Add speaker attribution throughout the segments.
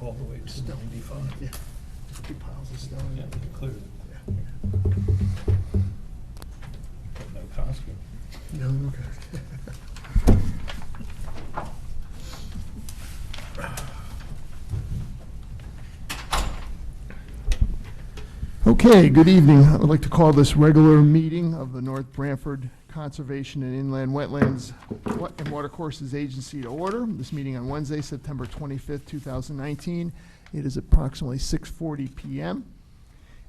Speaker 1: all the way to
Speaker 2: Stone.
Speaker 1: 95.
Speaker 2: Yeah. Big piles of stone.
Speaker 1: Yeah, we cleared it.
Speaker 2: Yeah.
Speaker 1: But no Costco.
Speaker 2: No, okay. Okay, good evening. I would like to call this regular meeting of the North Branford Conservation and Inland Wetlands and Watercourses Agency to order. This meeting on Wednesday, September 25th, 2019. It is approximately 6:40 p.m.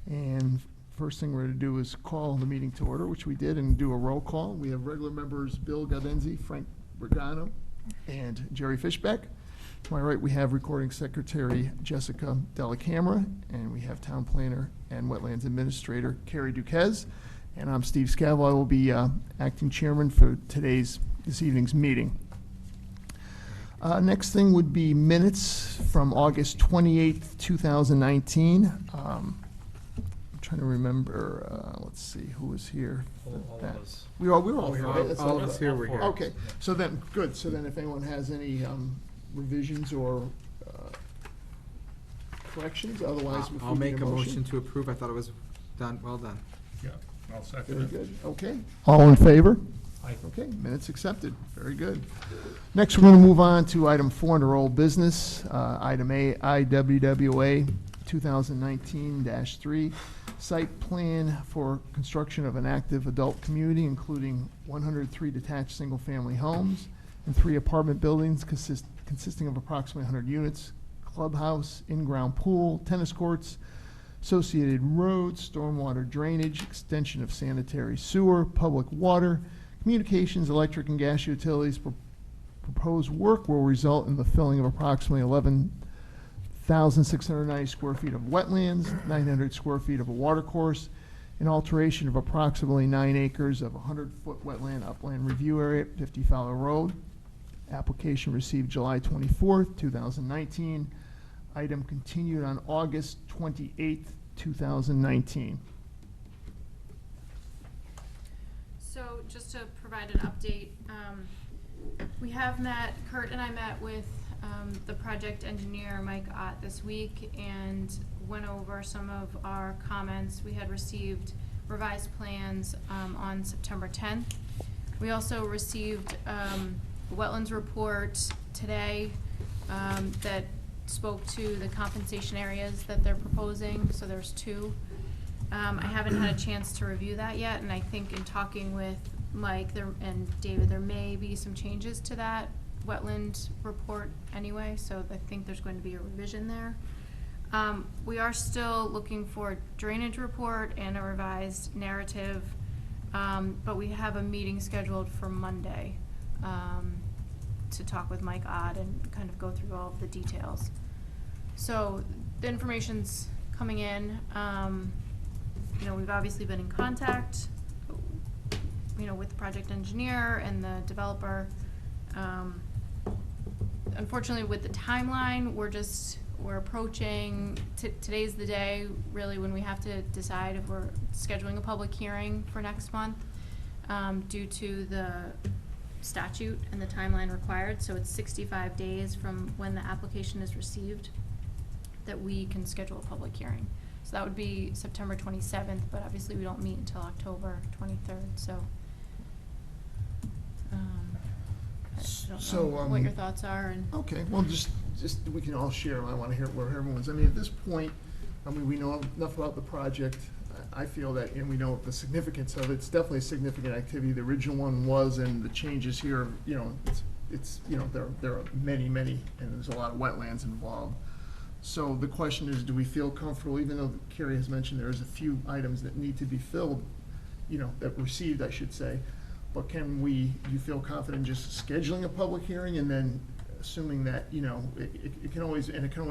Speaker 2: And first thing we're going to do is call the meeting to order, which we did, and do a roll call. We have regular members Bill Gaudenzi, Frank Bergano, and Jerry Fishbeck. To my right, we have Recording Secretary Jessica Dellacamera, and we have Town Planner and Wetlands Administrator Carrie Duquez. And I'm Steve Scavo. I will be acting chairman for this evening's meeting. Next thing would be minutes from August 28th, 2019. I'm trying to remember, let's see, who was here.
Speaker 1: All of us.
Speaker 2: We were all here, right? That's
Speaker 3: All
Speaker 2: all-
Speaker 3: of us here were here.
Speaker 2: Okay, so then, good. So then if anyone has any revisions or corrections, otherwise if we
Speaker 3: I'll
Speaker 2: need
Speaker 3: make a motion to approve. I thought it was done, well done.
Speaker 1: Yeah, I'll second
Speaker 2: Very
Speaker 1: it.
Speaker 2: good, okay. All in favor?
Speaker 1: Aye.
Speaker 2: Okay, minutes accepted, very good. Next, we're going to move on to item 4 under old business, item A, IWWA 2019-3, site plan for construction of an active adult community, including 103 detached single-family homes and 3 apartment buildings consisting of approximately 100 units, clubhouse, in-ground pool, tennis courts, associated roads, stormwater drainage, extension of sanitary sewer, public water, communications, electric and gas utilities. Proposed work will result in the filling of approximately 11,690 square feet of wetlands, 900 square feet of a watercourse, an alteration of approximately 9 acres of 100-foot wetland upland review area, 50 Fowler Road. Application received July 24th, 2019. Item continued on August 28th, 2019.
Speaker 4: So just to provide an update, we have Kurt and I met with the project engineer, Mike Ott, this week and went over some of our comments. We had received revised plans on September 10th. We also received a wetlands report today that spoke to the compensation areas that they're proposing, so there's 2. I haven't had a chance to review that yet, and I think in talking with Mike and David, there may be some changes to that wetland report anyway, so I think there's going to be a revision there. We are still looking for a drainage report and a revised narrative, but we have a meeting scheduled for Monday to talk with Mike Ott and kind of go through all of the details. So the information's coming in. We've obviously been in contact, with the project engineer and the developer. Unfortunately, with the timeline, we're approaching, today's the day, really, when we have to decide if we're scheduling a public hearing for next month, due to the statute and the timeline required. So it's 65 days from when the application is received that we can schedule a public hearing. So that would be September 27th, but obviously we don't meet until October 23rd, so I don't know what your thoughts are. And
Speaker 2: Okay, well, just we can all share. I want to hear where everyone's. I mean, at this point, we know enough about the project. I feel that, and we know the significance of it. It's definitely a significant activity. The original one was, and the changes here, it's there are many, and there's a lot of wetlands involved. So the question is, do we feel comfortable, even though Carrie has mentioned there's a few items that need to be filled, that received, I should say, but do you feel confident just scheduling a public hearing and then assuming that, it can always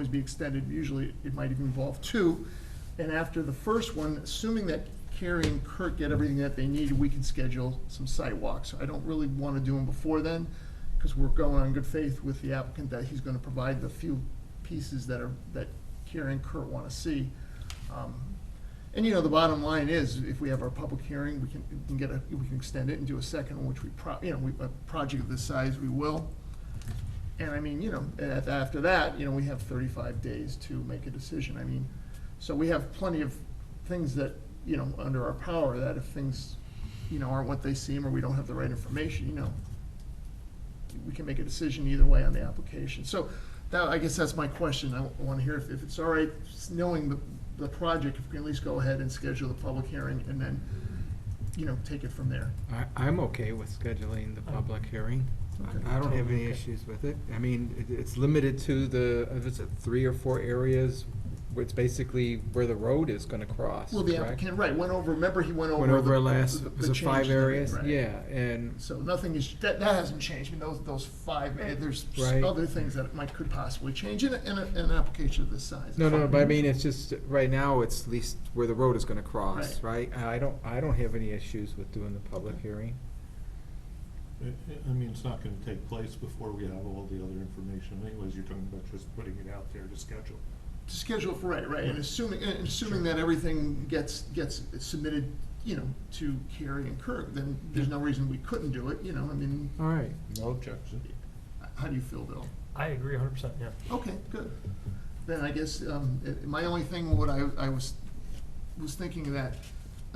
Speaker 2: be extended. Usually it might even involve 2. And after the first one, assuming that Carrie and Kurt get everything that they need, we can schedule some site walks. So I don't really want to do them before then, because we're going on good faith with the applicant that he's going to provide the few pieces that Carrie and Kurt want to see. And the bottom line is, if we have our public hearing, we can extend it and do a second one, which a project of this size we will. And I mean, you know, after that, you know, we have 35 days to make a decision. I mean, so we have plenty of things that, you know, under our power, that if things, you know, aren't what they seem, or we don't have the right information, you know, we can make a decision either way on the application. So that, I guess that's my question. I want to hear if it's all right, knowing the project, if we can at least go ahead and schedule the public hearing and then, you know, take it from there.
Speaker 3: I'm okay with scheduling the public hearing.
Speaker 2: Okay.
Speaker 3: I don't have any
Speaker 1: Okay.
Speaker 3: issues with it. I mean, it's limited to the, is it 3 or 4 areas where it's basically where the road is gonna cross,
Speaker 2: Well, the
Speaker 3: correct?
Speaker 2: applicant, right, went over, remember he went over.
Speaker 3: Went over
Speaker 2: the-
Speaker 3: last,
Speaker 2: the
Speaker 3: was it 5
Speaker 2: changes they made,
Speaker 3: areas?
Speaker 2: right.
Speaker 3: Yeah, and,
Speaker 2: So nothing is, that hasn't changed. I mean, those 5, there's
Speaker 3: Right.
Speaker 2: other things that could possibly change in an application of this size.
Speaker 3: no, but I mean, it's just, right now, it's at least where the road is gonna cross,
Speaker 2: Right.
Speaker 3: right? I don't have any issues with doing the public hearing.
Speaker 1: I mean, it's not gonna take place before we have all the other information anyways, you're talking about just putting it out there to schedule.
Speaker 2: To schedule for, right, and assuming that everything gets submitted, you know, to Carrie and Kirk, then there's no reason we couldn't do it, you know, I mean,
Speaker 3: All right.
Speaker 1: No objection.
Speaker 2: how do you feel, Bill?
Speaker 5: I agree 100%, yeah.
Speaker 2: Okay, good. Then I guess, my only thing, what I was thinking that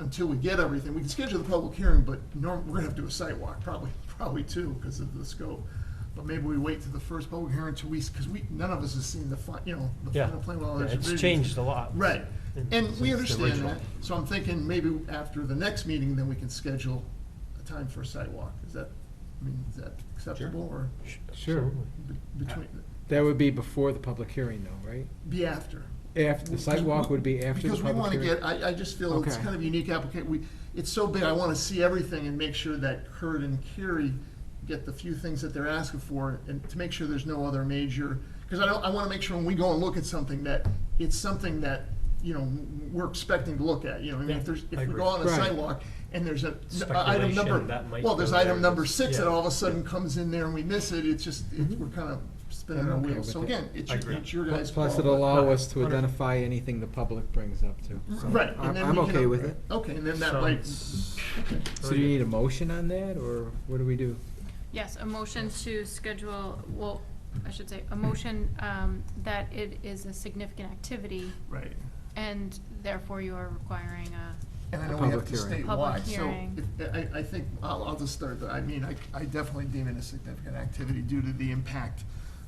Speaker 2: until we get everything, we can schedule the public hearing, but we're gonna have to do a site walk, probably too, because of the scope. But maybe we wait to the first public hearing 2 weeks, because none of us has seen the final plan with all
Speaker 5: Yeah,
Speaker 2: those
Speaker 5: it's
Speaker 2: revisions.
Speaker 5: changed a lot.
Speaker 2: Right, and we
Speaker 5: since the
Speaker 2: understand
Speaker 5: original.
Speaker 2: that, so I'm thinking maybe after the next meeting, then we can schedule a time for a site walk. Is that acceptable, or
Speaker 3: Sure.
Speaker 5: Absolutely.
Speaker 2: between,
Speaker 3: That would be before the public hearing though, right?
Speaker 2: be after?
Speaker 3: After, the sidewalk would be after the
Speaker 2: Because we
Speaker 3: public
Speaker 2: want to
Speaker 3: hearing?
Speaker 2: get, I just feel it's
Speaker 3: Okay.
Speaker 2: kind of a unique application. It's so big, I want to see everything and make sure that Kurt and Carrie get the few things that they're asking for, and to make sure there's no other major, because I want to make sure when we go and look at something, that it's something that, you know, we're expecting to look at, you know, I mean,
Speaker 5: Yeah,
Speaker 2: if
Speaker 5: I
Speaker 2: we
Speaker 5: agree.
Speaker 2: go on a
Speaker 3: Right.
Speaker 2: sidewalk, and there's a item number,
Speaker 5: Speculation that might
Speaker 2: well, there's
Speaker 5: go there,
Speaker 2: item number
Speaker 5: that's-
Speaker 2: 6 that
Speaker 5: yeah.
Speaker 2: all of a sudden comes in there and we miss it, it's just, we're kind of spinning
Speaker 3: I'm
Speaker 2: our
Speaker 3: okay
Speaker 2: wheels.
Speaker 3: with
Speaker 2: So
Speaker 3: it.
Speaker 2: again, it's
Speaker 5: I agree.
Speaker 2: your guys' call.
Speaker 3: Plus, it'll
Speaker 2: but-
Speaker 3: allow us to
Speaker 5: 100.
Speaker 3: identify anything the public brings up to. So
Speaker 2: Right. and then
Speaker 3: I'm
Speaker 2: we can-
Speaker 3: okay with it.
Speaker 2: Okay, and then that might, okay.
Speaker 3: So do you need a motion on that, or what do we do?
Speaker 4: Yes, a motion to schedule, well, I should say, a motion that it is a significant activity,
Speaker 2: Right.
Speaker 4: and therefore you are requiring a,
Speaker 2: And I
Speaker 3: A
Speaker 2: know we have
Speaker 3: public
Speaker 2: to
Speaker 3: hearing.
Speaker 2: state
Speaker 4: Public
Speaker 2: why, so
Speaker 4: hearing.
Speaker 2: I think, I'll just start, I mean, I definitely deem it a significant activity due to the impact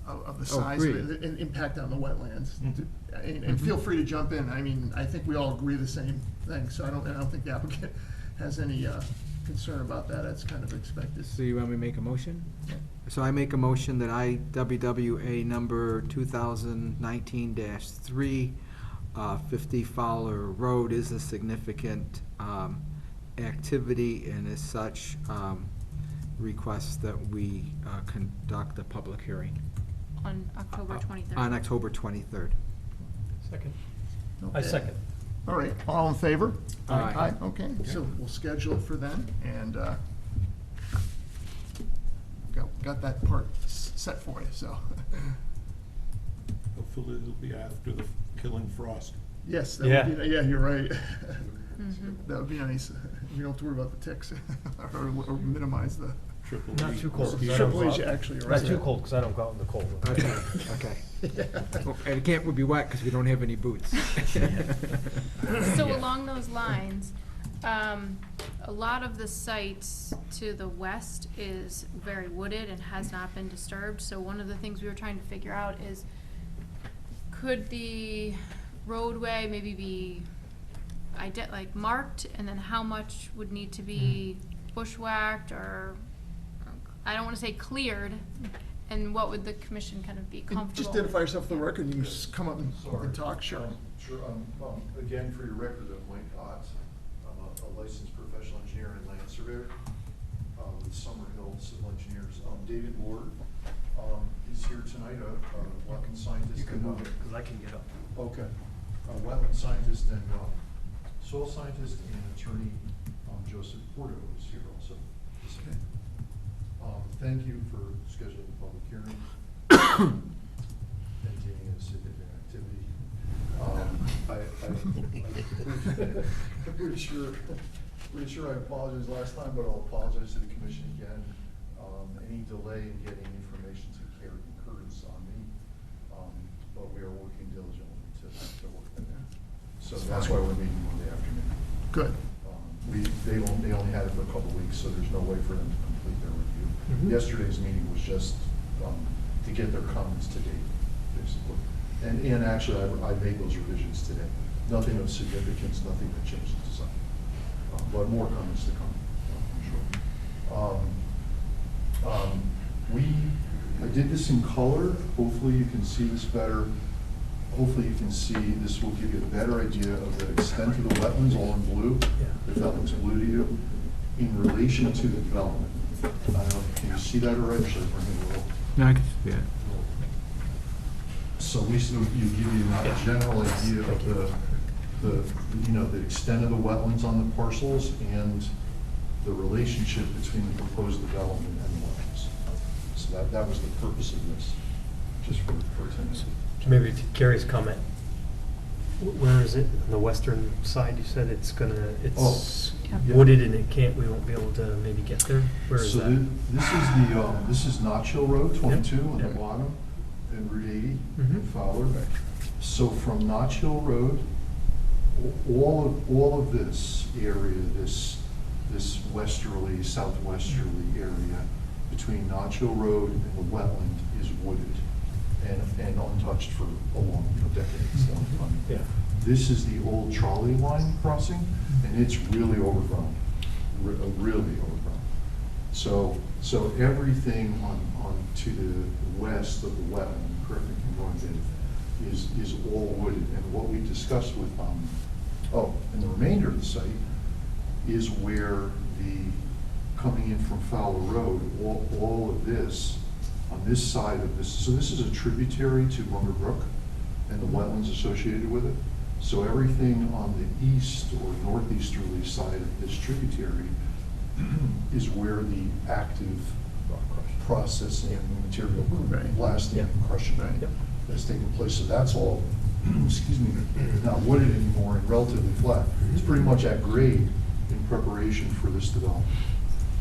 Speaker 2: of the size of
Speaker 3: agreed.
Speaker 2: it, and impact on the wetlands.
Speaker 1: Mhm.
Speaker 2: And feel free to jump in, I mean, I think we all agree the same thing, so I don't think the applicant has any concern about that, that's kind of expected.
Speaker 3: So you want me to make a motion?
Speaker 2: Yeah.
Speaker 3: So I make a motion that IWWA number 2019-3, 50 Fowler Road is a significant activity, and as such, request that we conduct a public hearing
Speaker 4: on October 23rd.
Speaker 3: on October 23rd.
Speaker 5: Second. I
Speaker 2: Okay.
Speaker 5: second.
Speaker 2: All right, all in favor?
Speaker 3: Aye.
Speaker 2: Okay, so we'll schedule it for then, and got that part set for you, so.
Speaker 1: Hopefully it'll be after the killing frost.
Speaker 2: Yes, that would be, yeah, you're right.
Speaker 4: Mhm.
Speaker 2: That would be nice. We don't have to worry about the ticks, or minimize the.
Speaker 1: Triple
Speaker 5: Not
Speaker 1: E
Speaker 5: too cold. 'cause I
Speaker 1: mosquito.
Speaker 5: don't
Speaker 2: Triple
Speaker 5: go
Speaker 2: H,
Speaker 5: out-
Speaker 2: actually,
Speaker 5: Not
Speaker 2: right.
Speaker 5: too cold, because I don't go out in the cold.
Speaker 3: Okay, okay. Well, and it can't be wet because we don't have any boots.
Speaker 4: So
Speaker 5: Yeah.
Speaker 4: along those lines, a lot of the sites to the west is very wooded and has not been disturbed. So one of the things we were trying to figure out is, could the roadway maybe be like marked, and then how much would need to be bushwhacked, or, I don't wanna say cleared, and what would the commission kind of be comfortable?
Speaker 2: Just identify yourself for the record, you can just come up and
Speaker 6: Sorry.
Speaker 2: talk, sure.
Speaker 6: Sure, again, for your record, I'm Mike Ott. I'm a licensed professional engineer and land surveyor with Summerhill Civil Engineers. David Ward is here tonight, a wetland scientist.
Speaker 5: You can move it, because I can get up.
Speaker 6: Okay. A wetland scientist and soil scientist, and attorney Joseph Porto is here also.
Speaker 2: Okay.
Speaker 6: Thank you for scheduling the public hearing. And deeming it a significant activity. I'm pretty sure I apologized last time, but I'll apologize to the commission again. Any delay in getting information to Carrie and record is on me, but we are working diligently to work that out. So that's why we're meeting Monday afternoon.
Speaker 2: Good.
Speaker 6: They only had it for a couple of weeks, so there's no way for them to complete their review.
Speaker 5: Mhm.
Speaker 6: Yesterday's meeting was just to get their comments to date, basically. And actually, I made those revisions today. Nothing of significance, nothing that changed the design. But more comments to come, I'm sure. I did this in color. Hopefully you can see this better. Hopefully you can see, this will give you a better idea of the extent of the wetlands, all in blue, if that looks blue to you, in relation to the development. I don't know, can you see that already? Should I bring it a little?
Speaker 3: No, I can see it.
Speaker 6: So you give you a general idea of the extent of the wetlands on the parcels and the relationship between the proposed development and the wetlands. So that was the purpose of this, just for attendance.
Speaker 5: Maybe to Gary's comment, where is it? On the western side, you said it's
Speaker 6: Yeah.
Speaker 5: wooded and we won't be able to maybe get there? Where is
Speaker 6: So
Speaker 5: that?
Speaker 6: this is Notch Hill Road, 22 on the
Speaker 5: Yep.
Speaker 6: bottom, and Route 80 in
Speaker 5: Mhm.
Speaker 6: Fowler. So from Notch Hill Road, all of this area, this westerly, southwesterly area between Notch Hill Road and the wetland is wooded and untouched for a long, decades.
Speaker 5: Yeah.
Speaker 6: This is the old trolley line crossing, and it's really overgrown, really overgrown. So everything on to the west of the wetland, correct me if I'm wrong, Dave, is all wooded. And what we discussed with, and the remainder of the site is where coming in from Fowler Road, all of this, on this side of this, so this is a tributary to Munger Brook and the wetlands associated with it. So everything on the east or northeasterly side of this tributary is where the active processing material,
Speaker 2: Right.
Speaker 6: blasting and crushing
Speaker 5: Yep.
Speaker 6: that's taking place. So that's all, excuse me, not wooded anymore and relatively flat. It's pretty much at grade in preparation for this development.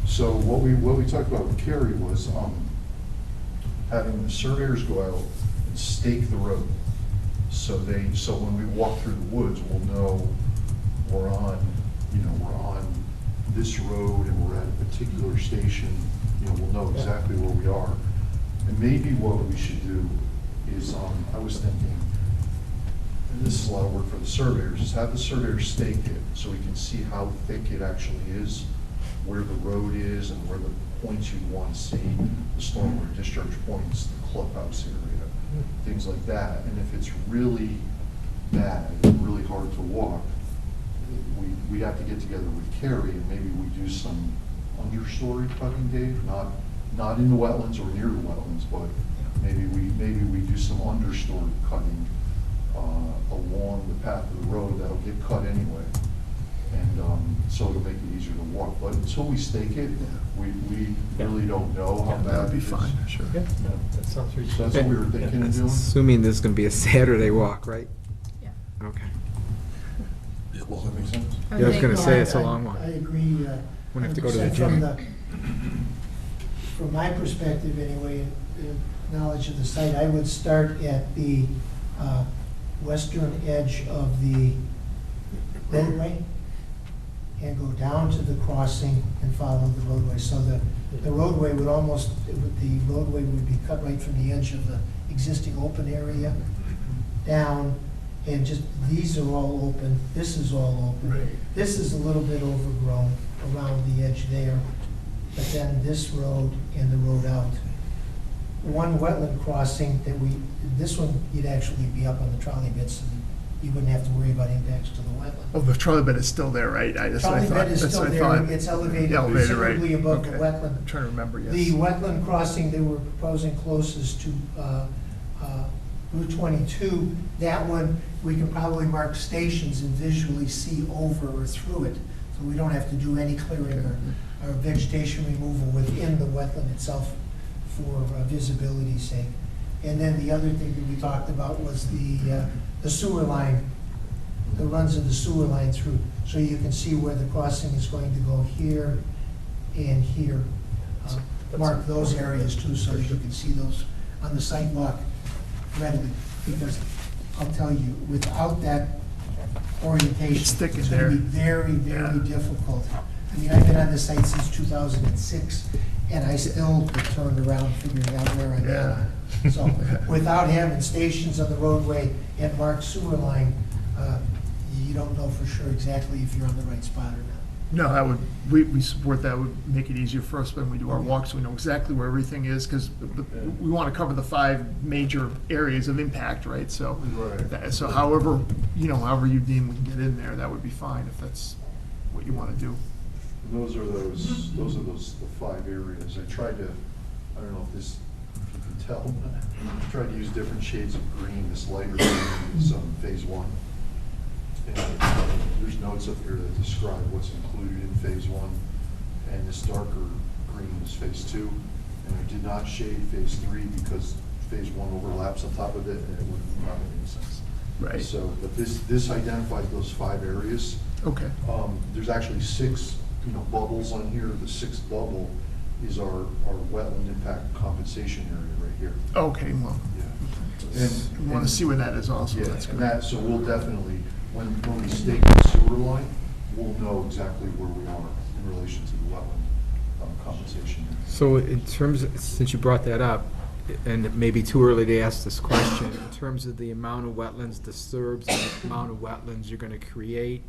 Speaker 6: So what we talked about with Carrie was having the surveyors go out and stake the road. So when we walk through the woods, we'll know we're on this road and we're at a particular station. We'll know exactly where we are. And maybe what we should do is, I was thinking, and this is a lot of work for the surveyors, is have the surveyors stake it so we can see how thick it actually is, where the road is, and where the points you want to see, the stormwater discharge points, the clubhouse area, things like that. And if it's really bad, really hard to walk, we have to get together with Carrie and maybe we do some understory cutting, Dave, not in the wetlands or near the wetlands, but maybe we do some understory cutting along the path of the road that'll get cut anyway. And so it'll make it easier to walk. But until we stake it, we really don't know how bad
Speaker 2: That would be
Speaker 6: it is.
Speaker 2: fine, sure.
Speaker 5: Yeah, that sounds reasonable.
Speaker 6: So that's what we were thinking of doing.
Speaker 3: Assuming there's gonna be a Saturday walk, right?
Speaker 4: Yeah.
Speaker 3: Okay.
Speaker 6: Does that make sense?
Speaker 3: Yeah, I was gonna
Speaker 7: No,
Speaker 3: say, it's a long one.
Speaker 7: I agree.
Speaker 3: Wouldn't have to go to the
Speaker 7: 100%
Speaker 3: gym.
Speaker 7: From my perspective anyway, in knowledge of the site, I would start at the western edge of the roadway and go down to the crossing and follow the roadway. So the roadway would the roadway would be cut right from the edge of the existing open area down, and just, these are all open, this is all open.
Speaker 2: Right.
Speaker 7: This is a little bit overgrown around the edge there, but then this road and the road out. One wetland crossing this one, you'd actually be up on the trolley bits, and you wouldn't have to worry about impacts to the wetland.
Speaker 2: Oh, the trolley bed is still there, right? That's what I
Speaker 7: Trolley
Speaker 2: thought.
Speaker 7: bed is
Speaker 2: That's
Speaker 7: still
Speaker 2: what I
Speaker 7: there,
Speaker 2: thought.
Speaker 7: it's elevated
Speaker 2: Elevated, right.
Speaker 7: considerably above the
Speaker 2: Okay.
Speaker 7: wetland.
Speaker 2: I'm trying to remember, yes.
Speaker 7: The wetland crossing they were proposing closest to Route 22, that one, we can probably mark stations and visually see over or through it. So we don't have to do any clearing or vegetation removal within the wetland itself for visibility's sake. And then the other thing that we talked about was the sewer line, the runs of the sewer line through. So you can see where the crossing is going to go here and here. Mark those areas too, so that you can see those on the sidewalk readily, because I'll tell you, without that orientation.
Speaker 2: It's thick in
Speaker 7: It's gonna be
Speaker 2: there.
Speaker 7: very, very
Speaker 2: Yeah.
Speaker 7: difficult. I mean, I've been on this site since 2006, and I still get turned around figuring out where I'm at. So, without having stations on the roadway and marked sewer line, you don't know for sure exactly if you're on the right spot or not.
Speaker 2: No, that would, we support that, would make it easier for us when we do our walks, so we know exactly where everything is, because we want to cover the 5 major areas of impact, right? So,
Speaker 6: Right.
Speaker 2: so however, however you deem we can get in there, that would be fine, if that's what you want to do.
Speaker 6: And those are the 5 areas. I tried to, I don't know if you can tell, but I tried to use different shades of green. This lighter green is phase 1. And there's notes up here that describe what's included in phase 1, and this darker green is phase 2. And I did not shade phase 3 because phase 1 overlaps on top of it, and it wouldn't not make any sense.
Speaker 2: Right.
Speaker 6: So, but this identifies those 5 areas.
Speaker 2: Okay.
Speaker 6: There's actually 6, bubbles on here. The 6th bubble is our wetland impact compensation area right here.
Speaker 2: Okay, well,
Speaker 6: Yeah.
Speaker 2: we want to see where that is also,
Speaker 6: Yeah,
Speaker 2: that's
Speaker 6: and
Speaker 2: good.
Speaker 6: so we'll definitely, when we stake the sewer line, we'll know exactly where we are in relation to the wetland compensation area.
Speaker 3: So in terms, since you brought that up, and it may be too early to ask this question, in terms of the amount of wetlands disturbed and the amount of wetlands you're gonna create,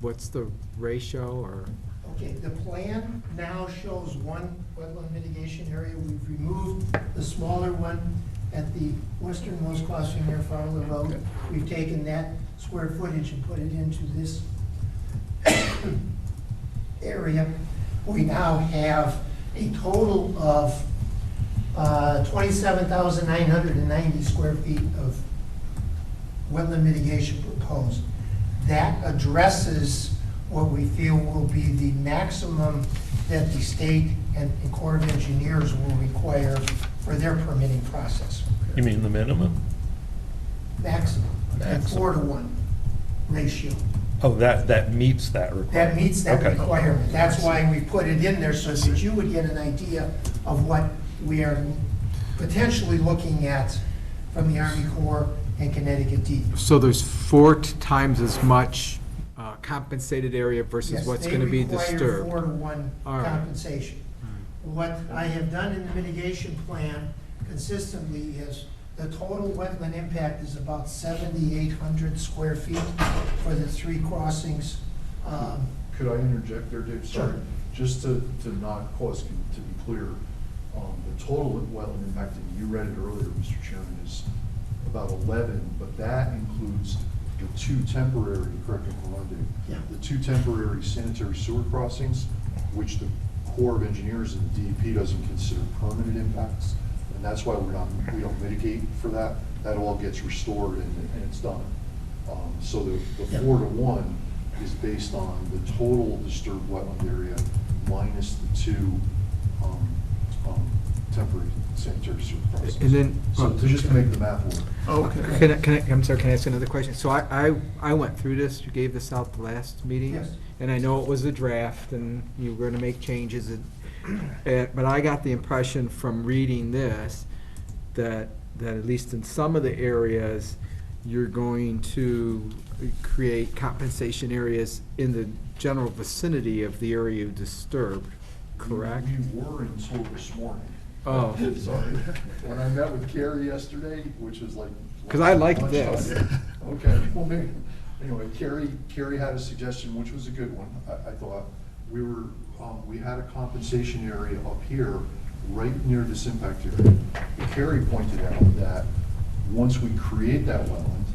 Speaker 3: what's the ratio, or?
Speaker 7: Okay, the plan now shows one wetland mitigation area. We've removed the smaller one at the westernmost crossing near Fowler Road.
Speaker 2: Okay.
Speaker 7: We've taken that square footage and put it into this area. We now have a total of 27,990 square feet of wetland mitigation proposed. That addresses what we feel will be the maximum that the state and Corps of Engineers will require for their permitting process.
Speaker 1: You mean the minimum?
Speaker 7: Maximum, a
Speaker 1: Maximum.
Speaker 7: 4-to-1 ratio.
Speaker 1: Oh, that meets that requirement?
Speaker 7: That meets that
Speaker 1: Okay.
Speaker 7: requirement. That's why we put it in there, so that you would get an idea of what we are potentially looking at from the Army Corps and Connecticut DEP.
Speaker 3: So there's 4 times as much compensated area versus what's gonna be
Speaker 7: Yes, they
Speaker 3: disturbed?
Speaker 7: require 4-to-1
Speaker 3: All right.
Speaker 7: compensation. What I have done in the mitigation plan consistently is the total wetland impact is about 7,800 square feet for the 3 crossings.
Speaker 6: Could I interject there, Dave? Sorry.
Speaker 7: Sure.
Speaker 6: Just to not cause, to be clear, the total wetland impact, and you read it earlier, Mr. Chairman, is about 11, but that includes the 2 temporary, correct me if I'm wrong, Dave,
Speaker 7: Yeah.
Speaker 6: the 2 temporary sanitary sewer crossings, which the Corps of Engineers and the DEP doesn't consider permanent impacts, and that's why we don't mitigate for that. That all gets restored and it's done. So the
Speaker 7: Yeah.
Speaker 6: 4-to-1 is based on the total disturbed wetland area minus the 2 temporary sanitary sewer crossings.
Speaker 3: And then-
Speaker 6: So just to make the math work.
Speaker 2: Okay.
Speaker 3: I'm sorry, can I ask another question? So I went through this, you gave this out the last meeting?
Speaker 7: Yes.
Speaker 3: And I know it was a draft, and you were gonna make changes, but I got the impression from reading this, that at least in some of the areas, you're going to create compensation areas in the general vicinity of the area you disturbed, correct?
Speaker 6: We were until this morning.
Speaker 3: Oh.
Speaker 6: Sorry. When I met with Carrie yesterday, which was like.
Speaker 3: 'Cause I like
Speaker 6: lunchtime.
Speaker 3: this.
Speaker 6: Okay, well, maybe, anyway, Carrie had a suggestion, which was a good one, I thought. We had a compensation area up here, right near this impact area. But Carrie pointed out that once we create that wetland,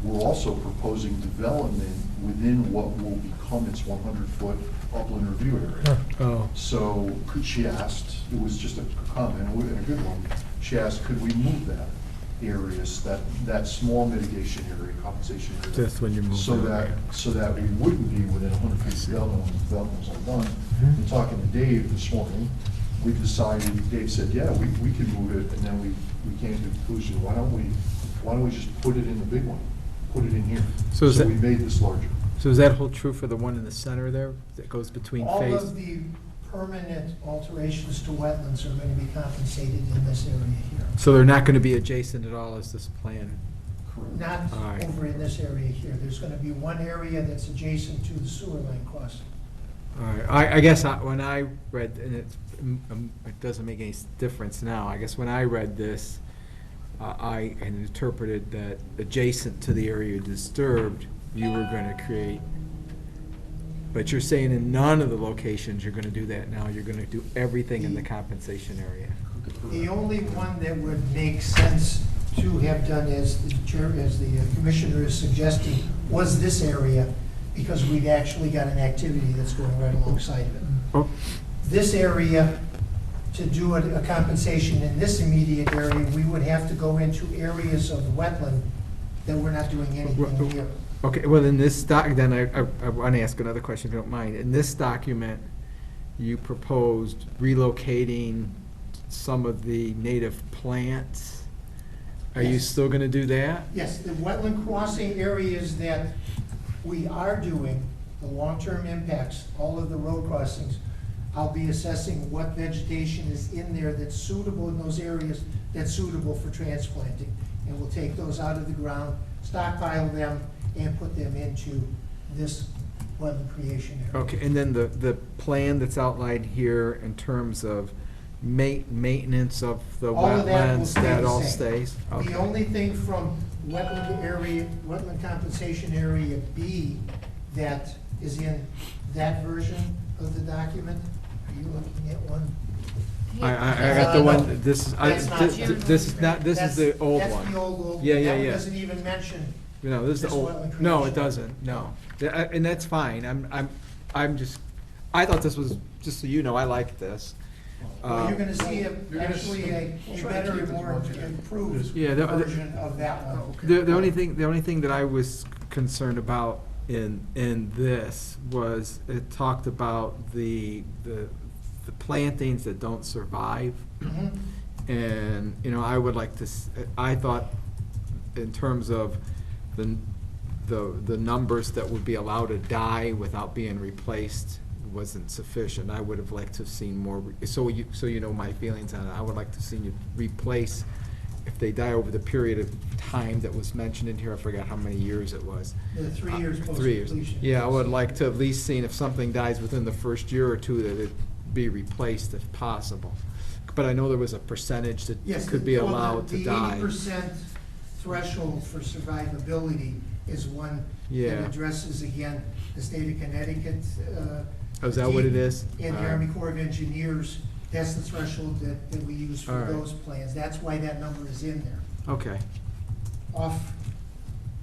Speaker 6: we're also proposing development within what will become its 100-foot upland review area.
Speaker 3: Oh.
Speaker 6: So she asked, it was just a comment, and a good one, she asked, could we move that areas, that small mitigation area, compensation area?
Speaker 3: Just when you move
Speaker 6: So
Speaker 3: it.
Speaker 6: so that we wouldn't be within 100 feet of development when the development was all done. And talking to Dave this morning, we decided, Dave said, yeah, we can move it, and then we came to the conclusion, why don't we just put it in the big one? Put it in here.
Speaker 3: So is that-
Speaker 6: we made this larger.
Speaker 3: So does that hold true for the one in the center there, that goes between
Speaker 7: All
Speaker 3: phase?
Speaker 7: of the permanent alterations to wetlands are going to be compensated in this area here.
Speaker 3: So they're not gonna be adjacent at all as this plan?
Speaker 7: Not
Speaker 3: All right.
Speaker 7: over in this area here. There's going to be one area that's adjacent to the sewer line crossing.
Speaker 3: All right, I guess when I read, and it doesn't make any difference now, I guess when I read this, I had interpreted that adjacent to the area disturbed, you were gonna create, but you're saying in none of the locations you're gonna do that now, you're gonna do everything in the compensation area.
Speaker 7: The only one that would make sense to have done, as the chair, as the commissioner is suggesting, was this area, because we've actually got an activity that's going right alongside of it.
Speaker 3: Oh,
Speaker 7: This area, to do a compensation in this immediate area, we would have to go into areas of the wetland that we're not doing anything here.
Speaker 3: okay, well, in this then I wanna ask another question, if you don't mind. In this document, you proposed relocating some of the native plants. Are you
Speaker 7: Yes.
Speaker 3: still gonna do that?
Speaker 7: Yes, the wetland crossing areas that we are doing, the long-term impacts, all of the road crossings, I'll be assessing what vegetation is in there that's suitable in those areas, that's suitable for transplanting. And we'll take those out of the ground, stockpile them, and put them into this wetland creation area.
Speaker 3: Okay, and then the plan that's outlined here in terms of maintenance of the
Speaker 7: All of that will
Speaker 3: wetlands,
Speaker 7: stay
Speaker 3: that
Speaker 7: the
Speaker 3: all
Speaker 7: same.
Speaker 3: stays? Okay.
Speaker 7: The only thing from wetland area, wetland compensation area B that is in that version of the document, are you looking at one?
Speaker 3: I got the one, this is,
Speaker 7: That's not June.
Speaker 3: this is not, this is the old
Speaker 7: That's
Speaker 3: one.
Speaker 7: the old.
Speaker 3: Yeah, yeah,
Speaker 7: That one
Speaker 3: yeah.
Speaker 7: doesn't even mention,
Speaker 3: No, this is the
Speaker 7: This
Speaker 3: old,
Speaker 7: wetland
Speaker 3: no,
Speaker 7: creation.
Speaker 3: it doesn't, no. And that's fine, I'm just, I thought this was, just so you know, I like this.
Speaker 7: well, you're gonna see
Speaker 6: You're gonna
Speaker 7: actually a
Speaker 6: try to
Speaker 7: better,
Speaker 6: keep it
Speaker 7: more
Speaker 6: as much-
Speaker 7: improved
Speaker 3: Yeah,
Speaker 7: version of that one.
Speaker 3: The only thing that I was concerned about in this was it talked about the plantings that don't survive.
Speaker 7: Mhm.
Speaker 3: And, you know, I would like to, I thought in terms of the numbers that would be allowed to die without being replaced wasn't sufficient. I would have liked to have seen more, so you know my feelings on it. I would like to see you replace, if they die over the period of time that was mentioned in here, I forgot how many years it was.
Speaker 7: The 3 years
Speaker 3: 3 years.
Speaker 7: post-completion.
Speaker 3: Yeah, I would like to have at least seen if something dies within the first year or two, that it be replaced if possible. But I know there was a percentage that
Speaker 7: Yes,
Speaker 3: could be
Speaker 7: well,
Speaker 3: allowed to die.
Speaker 7: The 80% threshold for survivability is one
Speaker 3: Yeah.
Speaker 7: that addresses, again, the state of Connecticut.
Speaker 3: Oh, is that what it is?
Speaker 7: And the
Speaker 3: All right.
Speaker 7: Army Corps of Engineers, that's the threshold that we use
Speaker 3: All
Speaker 7: for
Speaker 3: right.
Speaker 7: those plans. That's why that number is in there.
Speaker 3: Okay,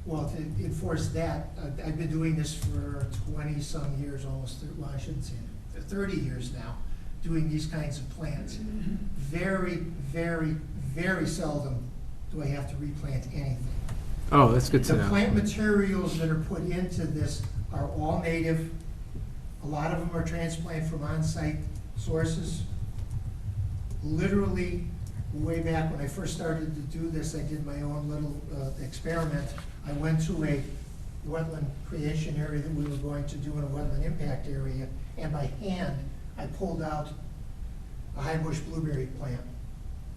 Speaker 7: Well, to enforce that, I've been doing this for 20-some years, almost, well, I shouldn't say that, 30 years now, doing these kinds of plants. Very, very, very seldom do I have to replant anything.
Speaker 3: oh, that's good to
Speaker 7: The
Speaker 3: know.
Speaker 7: plant materials that are put into this are all native. A lot of them are transplanted from on-site sources. Literally, way back when I first started to do this, I did my own little experiment. I went to a wetland creation area that we were going to do in a wetland impact area, and by hand, I pulled out a high bush blueberry plant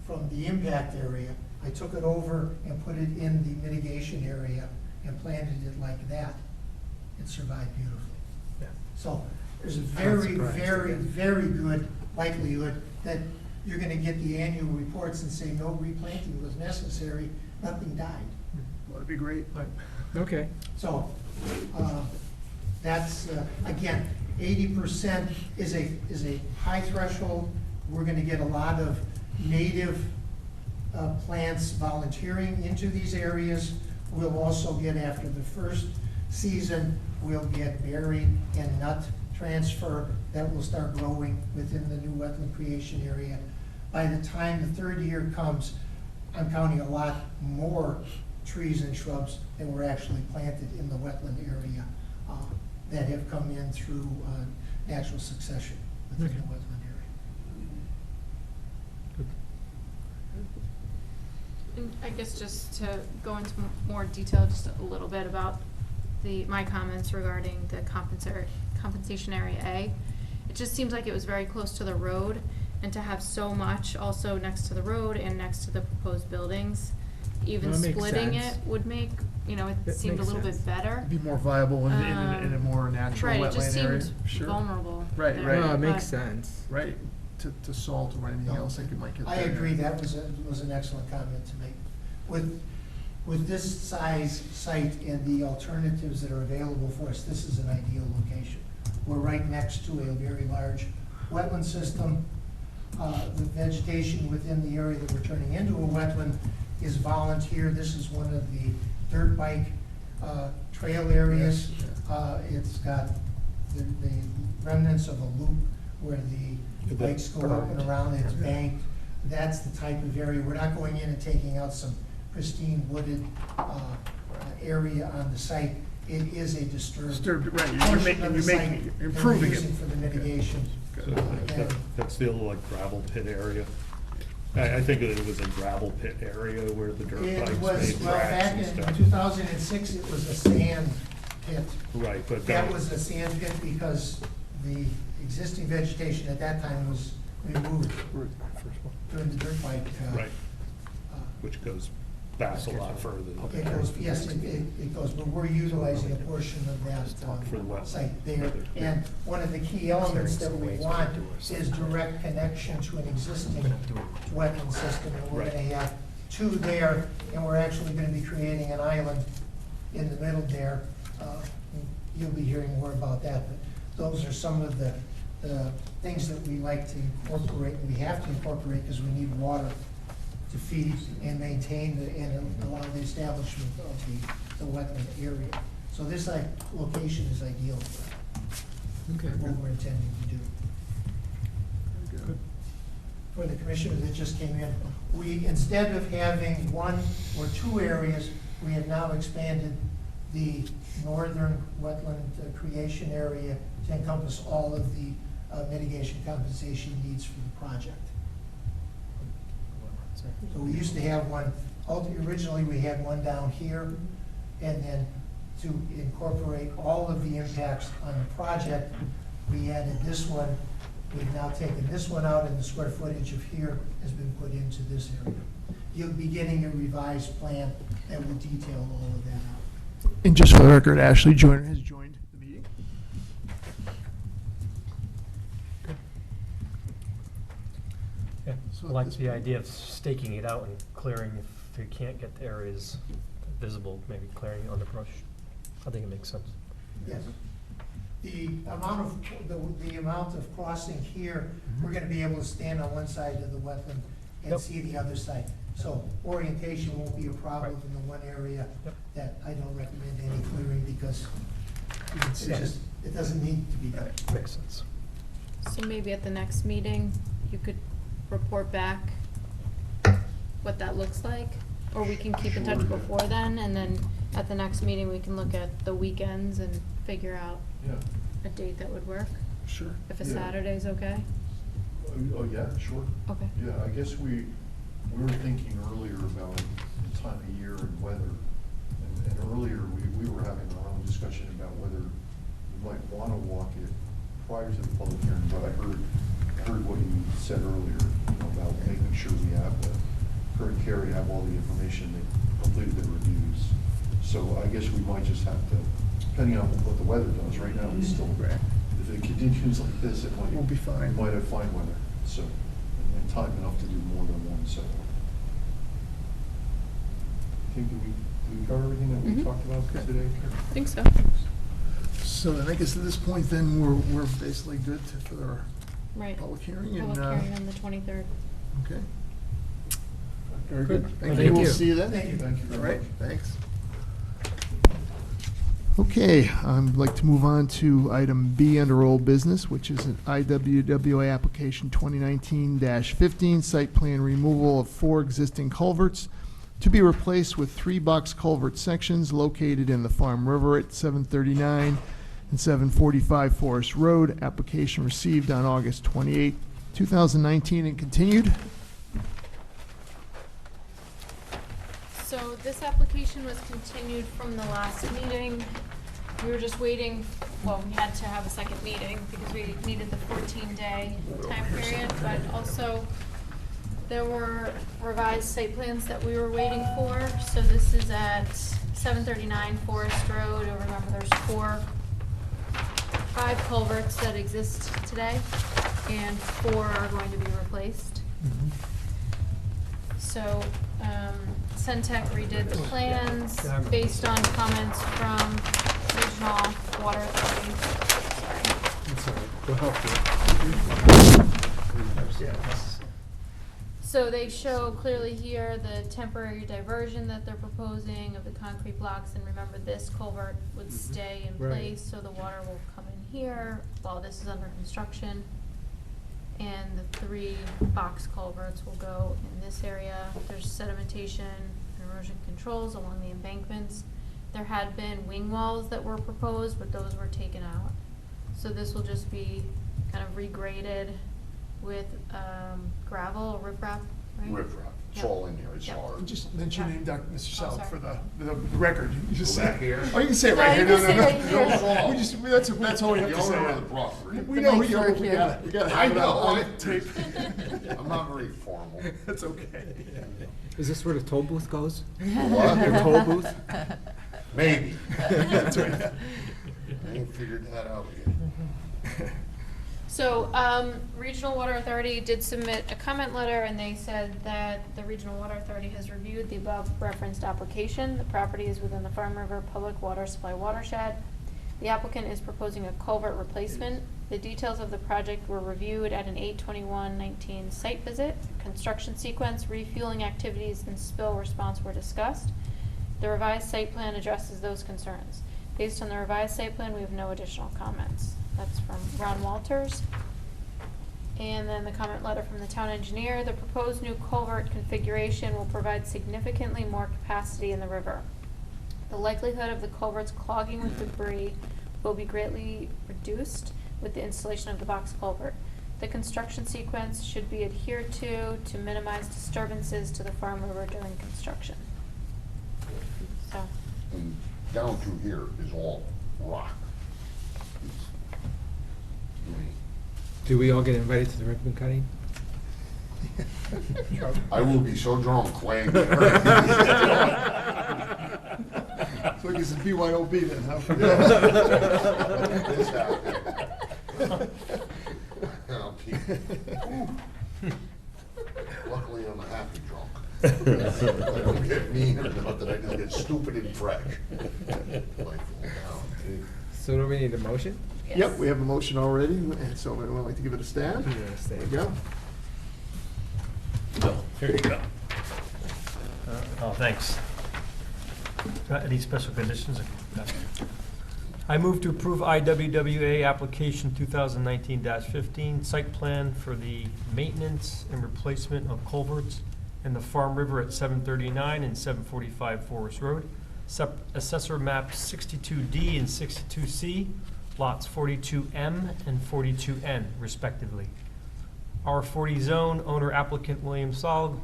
Speaker 7: from the impact area. I took it over and put it in the mitigation area and planted it like that. It survived beautifully.
Speaker 5: Yeah.
Speaker 7: So there's a
Speaker 3: I'm
Speaker 7: very,
Speaker 3: surprised.
Speaker 7: very, very good likelihood that you're gonna get the annual reports and say no replanting was necessary, nothing died.
Speaker 2: That'd be great.
Speaker 3: Okay,
Speaker 7: So, that's, again, 80% is a high threshold. We're gonna get a lot of native plants volunteering into these areas. We'll also get, after the first season, we'll get berry and nut transfer that will start growing within the new wetland creation area. By the time the third year comes, I'm counting a lot more trees and shrubs that were actually planted in the wetland area that have come in through natural succession within the
Speaker 3: Okay.
Speaker 7: wetland area.
Speaker 4: And I guess just to go into more detail, just a little bit about my comments regarding the compensation area A. It just seems like it was very close to the road, and to have so much also next to the road and next to the proposed buildings, even
Speaker 3: That makes
Speaker 4: splitting
Speaker 3: sense.
Speaker 4: it would make, it
Speaker 3: That
Speaker 4: seemed a
Speaker 3: makes
Speaker 4: little bit
Speaker 3: sense.
Speaker 4: better.
Speaker 2: Be more viable in a
Speaker 4: Um,
Speaker 2: more natural
Speaker 4: Right, it just
Speaker 2: wetland area.
Speaker 4: seemed
Speaker 2: Sure.
Speaker 4: vulnerable.
Speaker 2: Right,
Speaker 4: there,
Speaker 2: right.
Speaker 3: No, it makes
Speaker 4: but-
Speaker 3: sense.
Speaker 2: Right, to salt or anything
Speaker 7: No.
Speaker 2: else, I think it might get
Speaker 7: I
Speaker 2: there.
Speaker 7: agree, that was an excellent comment to make. With this size site and the alternatives that are available for us, this is an ideal location. We're right next to a very large wetland system. The vegetation within the area that we're turning into a wetland is volunteer. This is one of the dirt bike trail areas. It's got the remnants of a loop where the bikes go up and around, it's banked. That's the type of area. We're not going in and taking out some pristine wooded area on the site. It is a disturbed
Speaker 2: Right, you're
Speaker 7: portion
Speaker 2: making,
Speaker 7: of
Speaker 2: you're
Speaker 7: the
Speaker 2: making,
Speaker 7: site
Speaker 2: you're
Speaker 7: that
Speaker 2: improving
Speaker 7: we're
Speaker 2: it.
Speaker 7: using for the mitigation.
Speaker 1: So that's the old like gravel pit area. I think it was a gravel pit area where the dirt
Speaker 7: It
Speaker 1: bikes
Speaker 7: was,
Speaker 1: made
Speaker 7: well,
Speaker 1: tracks
Speaker 7: back
Speaker 1: and
Speaker 7: in
Speaker 1: stuff.
Speaker 7: 2006, it was a sand pit.
Speaker 1: Right, but
Speaker 7: That was a sand pit because the existing vegetation at that time was removed during the dirt bike.
Speaker 1: Right, which goes back a lot further.
Speaker 7: It goes, yes, it goes, but we're utilizing a portion of that
Speaker 1: For the wetland.
Speaker 7: site there. And one of the key elements that we want is direct connection to an existing wetland system. And we're
Speaker 1: Right.
Speaker 7: gonna have two there, and we're actually gonna be creating an island in the middle there. You'll be hearing more about that, but those are some of the things that we like to incorporate, and we have to incorporate because we need water to feed and maintain and allow the establishment of the wetland area. So this location is ideal for
Speaker 3: Okay.
Speaker 7: what we're intending to do.
Speaker 2: Good.
Speaker 7: For the commissioner that just came in, we, instead of having one or two areas, we have now expanded the northern wetland creation area to encompass all of the mitigation compensation needs for the project. So we used to have one, originally we had one down here, and then to incorporate all of the impacts on the project, we added this one. We've now taken this one out, and the square footage of here has been put into this area. You'll be getting a revised plan that will detail all of that out.
Speaker 2: And just for the record, Ashley Joyner has joined the meeting.
Speaker 5: Yeah,
Speaker 2: So
Speaker 5: I
Speaker 2: at
Speaker 5: like
Speaker 2: this
Speaker 5: the
Speaker 2: point-
Speaker 5: idea of staking it out and clearing if you can't get the areas visible, maybe clearing underbrush. I think it makes sense.
Speaker 7: Yes. The amount of crossing here, we're gonna be able to stand on one side of the wetland and
Speaker 5: Yep.
Speaker 7: see the other side. So orientation won't be a problem
Speaker 5: Right.
Speaker 7: in the one area
Speaker 5: Yep.
Speaker 7: that I don't recommend any clearing because it's
Speaker 5: Yeah.
Speaker 7: just, it doesn't need to be done.
Speaker 5: Makes sense.
Speaker 4: So maybe at the next meeting, you could report back what that looks like? Or we can keep in touch
Speaker 6: Sure, yeah.
Speaker 4: before then, and then at the next meeting, we can look at the weekends and figure out
Speaker 6: Yeah.
Speaker 4: a date that would work?
Speaker 2: Sure.
Speaker 4: If a
Speaker 6: Yeah.
Speaker 4: Saturday's okay?
Speaker 6: Oh, yeah, sure.
Speaker 4: Okay.
Speaker 6: Yeah, I guess we were thinking earlier about the time of year and weather. And earlier, we were having our own discussion about whether we might want to walk it prior to the public hearing. But I heard what you said earlier, about making sure we have the current carry, have all the information, they completed their reviews. So I guess we might just have to, depending on what the weather does, right now it's still,
Speaker 2: Right.
Speaker 6: if it continues like this, it might.
Speaker 2: We'll be fine.
Speaker 6: We might have fine weather, so, and time enough to do more than one, so. I think, did we cover everything that we
Speaker 4: Mhm.
Speaker 6: talked about
Speaker 2: Okay.
Speaker 6: today?
Speaker 4: I think so.
Speaker 2: So then I guess at this point then, we're basically good for our
Speaker 4: Right.
Speaker 2: public hearing and,
Speaker 4: Public hearing on the 23rd.
Speaker 2: okay. Very
Speaker 3: Good.
Speaker 2: good.
Speaker 3: Thank
Speaker 2: you.
Speaker 3: you.
Speaker 2: We'll see you then.
Speaker 7: Thank you.
Speaker 6: Thank you
Speaker 2: All
Speaker 6: very
Speaker 2: right,
Speaker 6: much.
Speaker 2: thanks. Okay, I'd like to move on to item B under old business, which is an IWWA application 2019-15, site plan removal of 4 existing culverts to be replaced with 3 box culvert sections located in the Farm River at 739 and 745 Forest Road. Application received on August 28, 2019, and continued.
Speaker 4: So this application was continued from the last meeting. we were just waiting, well, we had to have a second meeting because we needed the 14-day time period, but also there were revised site plans that we were waiting for. So this is at 739 Forest Road. You'll remember there's 5 culverts that exist today, and 4 are going to be replaced. So, Centec redid the plans based on comments from Regional Water Authority.
Speaker 3: That's all right. We'll help you.
Speaker 4: So they show clearly here the temporary diversion that they're proposing of the concrete blocks, and remember, this culvert would stay in
Speaker 3: Right.
Speaker 4: place, so the water will come in here while this is under construction. And the 3 box culverts will go in this area. There's sedimentation and erosion controls along the embankments. There had been wing walls that were proposed, but those were taken out. So this will just be kind of regraded with gravel or riprap, right?
Speaker 8: Riprap, it's
Speaker 4: Yep.
Speaker 8: all in there, it's
Speaker 4: Yep.
Speaker 8: hard.
Speaker 2: Just mention your name, Mr. South,
Speaker 4: sorry.
Speaker 2: for the record. You just
Speaker 8: Go
Speaker 2: say.
Speaker 8: back here?
Speaker 2: Oh, you can say it
Speaker 4: No,
Speaker 2: right
Speaker 4: you
Speaker 2: here.
Speaker 4: can say right here.
Speaker 2: We just, that's all we have
Speaker 8: The
Speaker 2: to say.
Speaker 8: owner of the property.
Speaker 2: We know who you are, we got it, we got it.
Speaker 8: I know,
Speaker 2: On
Speaker 8: I-
Speaker 2: tape.
Speaker 8: I'm not very formal.
Speaker 2: That's okay.
Speaker 3: Is this where the toll booth goes?
Speaker 8: What?
Speaker 3: Your toll booth?
Speaker 8: Maybe.
Speaker 2: That's right.
Speaker 8: I ain't figured that out yet.
Speaker 4: So, Regional Water Authority did submit a comment letter, and they said that the Regional Water Authority has reviewed the above referenced application. The property is within the Farm River Public Water Supply watershed. The applicant is proposing a culvert replacement. The details of the project were reviewed at an 8/21/19 site visit. Construction sequence, refueling activities, and spill response were discussed. The revised site plan addresses those concerns. Based on the revised site plan, we have no additional comments. That's from Ron Walters. And then the comment letter from the town engineer: the proposed new culvert configuration will provide significantly more capacity in the river. The likelihood of the culverts clogging with debris will be greatly reduced with the installation of the box culvert. The construction sequence should be adhered to minimize disturbances to the Farm River during construction. So,
Speaker 8: And down through here is all rock.
Speaker 3: Do we all get invited to the ribbon cutting?
Speaker 8: I will be so drunk playing.
Speaker 2: So I guess it's BYOB then, huh?
Speaker 8: This happened. I'll keep- Luckily, I'm a happy drunk. I don't get mean or nothing, I just get stupid and fresh. Like, fall down.
Speaker 3: So do we need a motion?
Speaker 2: Yep, we have a motion already, and so anyone like to give it a stab? There you go.
Speaker 1: Here you go.
Speaker 5: Oh, thanks. Any special conditions? I move to approve IWWA application 2019-15, site plan for the maintenance and replacement of culverts in the Farm River at 739 and 745 Forest Road. Assessor map 62D and 62C, lots 42M and 42N respectively. R40 zone, owner applicant William Solg,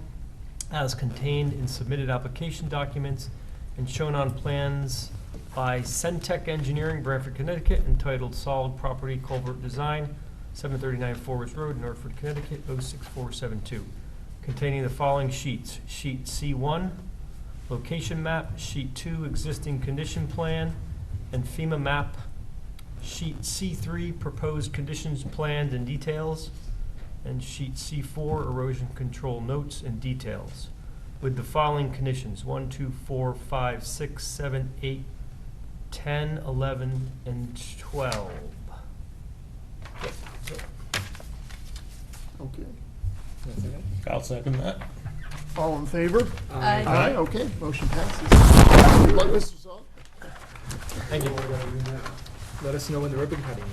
Speaker 5: as contained in submitted application documents and shown on plans by Centec Engineering, Branford, Connecticut, entitled Solid Property Culvert Design, 739 Forest Road, Norfolk, Connecticut, 06472, containing the following sheets: Sheet C1, location map; Sheet 2, existing condition plan and FEMA map; Sheet C3, proposed conditions, plans, and details; and Sheet C4, erosion control notes and details, with the following conditions: 1, 2, 4, 5, 6, 7, 8, 10, 11, and 12.
Speaker 2: Okay.
Speaker 1: I'll second that.
Speaker 2: All in favor?
Speaker 3: Aye.
Speaker 2: Aye, okay, motion passes. Good luck, Mr. Saul.
Speaker 5: Thank you.
Speaker 3: Let us know when the ribbon cutting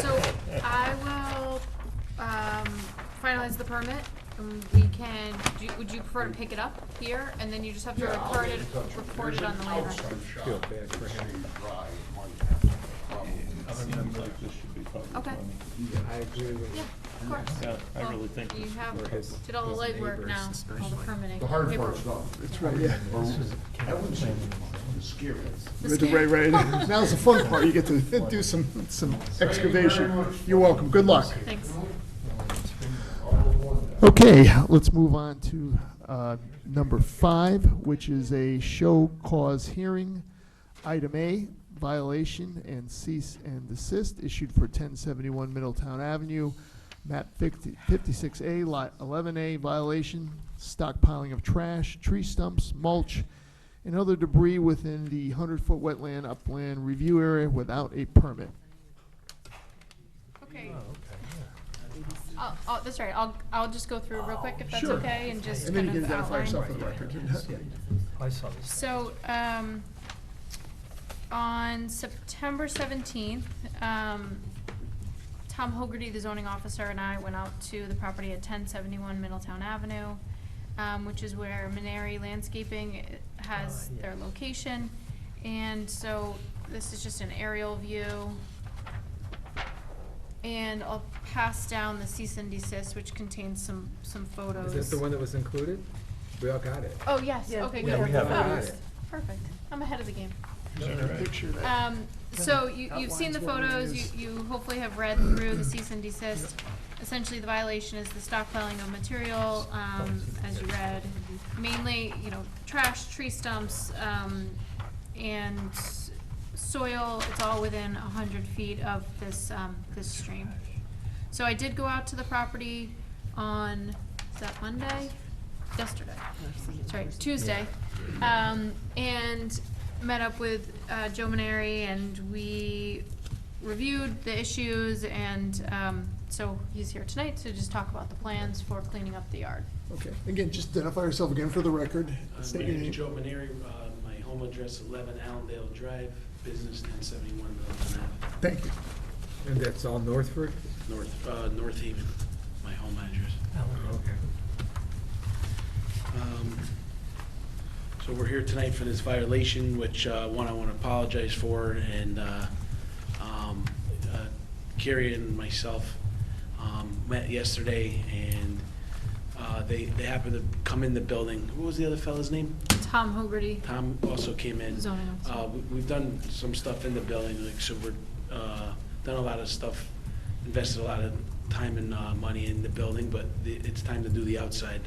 Speaker 4: so I will, finalize the permit. We can, would you prefer to pick it up here, and then you just have to record it on the land record?
Speaker 3: Feel bad for him.
Speaker 1: This should be public
Speaker 4: Okay.
Speaker 1: money.
Speaker 3: I agree with
Speaker 4: Yeah,
Speaker 3: you.
Speaker 4: of course.
Speaker 1: Yeah, I
Speaker 4: Well,
Speaker 1: really think
Speaker 4: You have,
Speaker 3: For his-
Speaker 4: did all the
Speaker 3: his
Speaker 4: legwork
Speaker 3: neighbors
Speaker 4: now, all the
Speaker 3: especially.
Speaker 4: permitting.
Speaker 8: The hard
Speaker 4: paperwork.
Speaker 8: part's done.
Speaker 2: That's right, yeah.
Speaker 8: Or, I wouldn't say, scary.
Speaker 2: Right. Now's the fun part, you get to do some excavation. You're welcome, good luck.
Speaker 4: Thanks.
Speaker 2: Okay, let's move on to number 5, which is a show cause hearing. Item A, violation and cease and desist issued for 1071 Middletown Avenue, map 56A, lot 11A, violation, stockpiling of trash, tree stumps, mulch, and other debris within the 100-foot wetland upland review area without a permit.
Speaker 4: Okay.
Speaker 5: Oh, okay,
Speaker 4: That's right. I'll just go through real quick if that's
Speaker 2: Sure.
Speaker 4: okay, and just
Speaker 2: And then
Speaker 4: kind
Speaker 2: you
Speaker 4: of
Speaker 2: can identify
Speaker 4: outline.
Speaker 2: yourself for the record.
Speaker 5: yeah. I saw this.
Speaker 4: So, on September 17th, Tom Hogarty, the zoning officer, and I went out to the property at 1071 Middletown Avenue, which is where Maneri Landscaping has
Speaker 5: Yeah.
Speaker 4: their location. And so this is just an aerial view. And I'll pass down the cease and desist, which contains some photos.
Speaker 3: Is that the one that was included? We all got it.
Speaker 4: Oh, yes,
Speaker 9: Yeah,
Speaker 4: okay,
Speaker 9: we
Speaker 4: good.
Speaker 5: have it.
Speaker 4: Oh,
Speaker 3: Got it.
Speaker 4: perfect. I'm ahead of the game.
Speaker 2: Picture that.
Speaker 4: So you've seen the
Speaker 2: outlines what it
Speaker 4: photos,
Speaker 2: is.
Speaker 4: you hopefully have read through the cease and desist. Essentially, the violation is the stockpiling of material, as you read, mainly, trash, tree stumps, and soil. It's all within 100 feet of this stream. So I did go out to the property on, is that Monday? Yesterday. That's right, Tuesday. And met up with Joe Maneri, and we reviewed the issues, and so he's here tonight to just talk about the plans for cleaning up the yard.
Speaker 2: Okay, again, just identify yourself again for the record.
Speaker 10: My
Speaker 2: State your
Speaker 10: name is
Speaker 2: name.
Speaker 10: Joe Maneri, my home address 11 Allendale Drive, business 1071 Middleton Ave,
Speaker 2: Thank you.
Speaker 3: And that's all Northford?
Speaker 10: North Haven, my home address.
Speaker 3: Okay.
Speaker 10: So we're here tonight for this violation, which, one, I want to apologize for, and Carrie and myself met yesterday, and they happened to come in the building. What was the other fella's name?
Speaker 4: Tom Hogarty,
Speaker 10: Tom also came in.
Speaker 4: zoning officer.
Speaker 10: We've done some stuff in the building, like, so we're, done a lot of stuff, invested a lot of time and money in the building, but it's time to do the outside.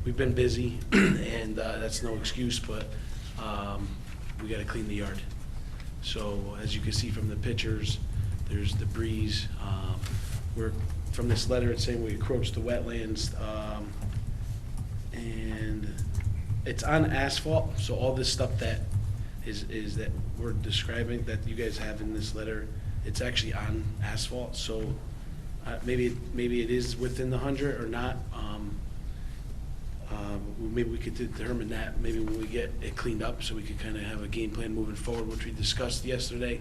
Speaker 10: We've been busy, and that's no excuse, but we gotta clean the yard. So, as you can see from the pictures, there's debris. From this letter, it's saying we encroached the wetlands, and it's on asphalt, so all this stuff that is that we're describing, that you guys have in this letter, it's actually on asphalt, so maybe it is within the 100 or not. Maybe we could determine that maybe when we get it cleaned up, so we could kind of have a game plan moving forward, which we discussed yesterday,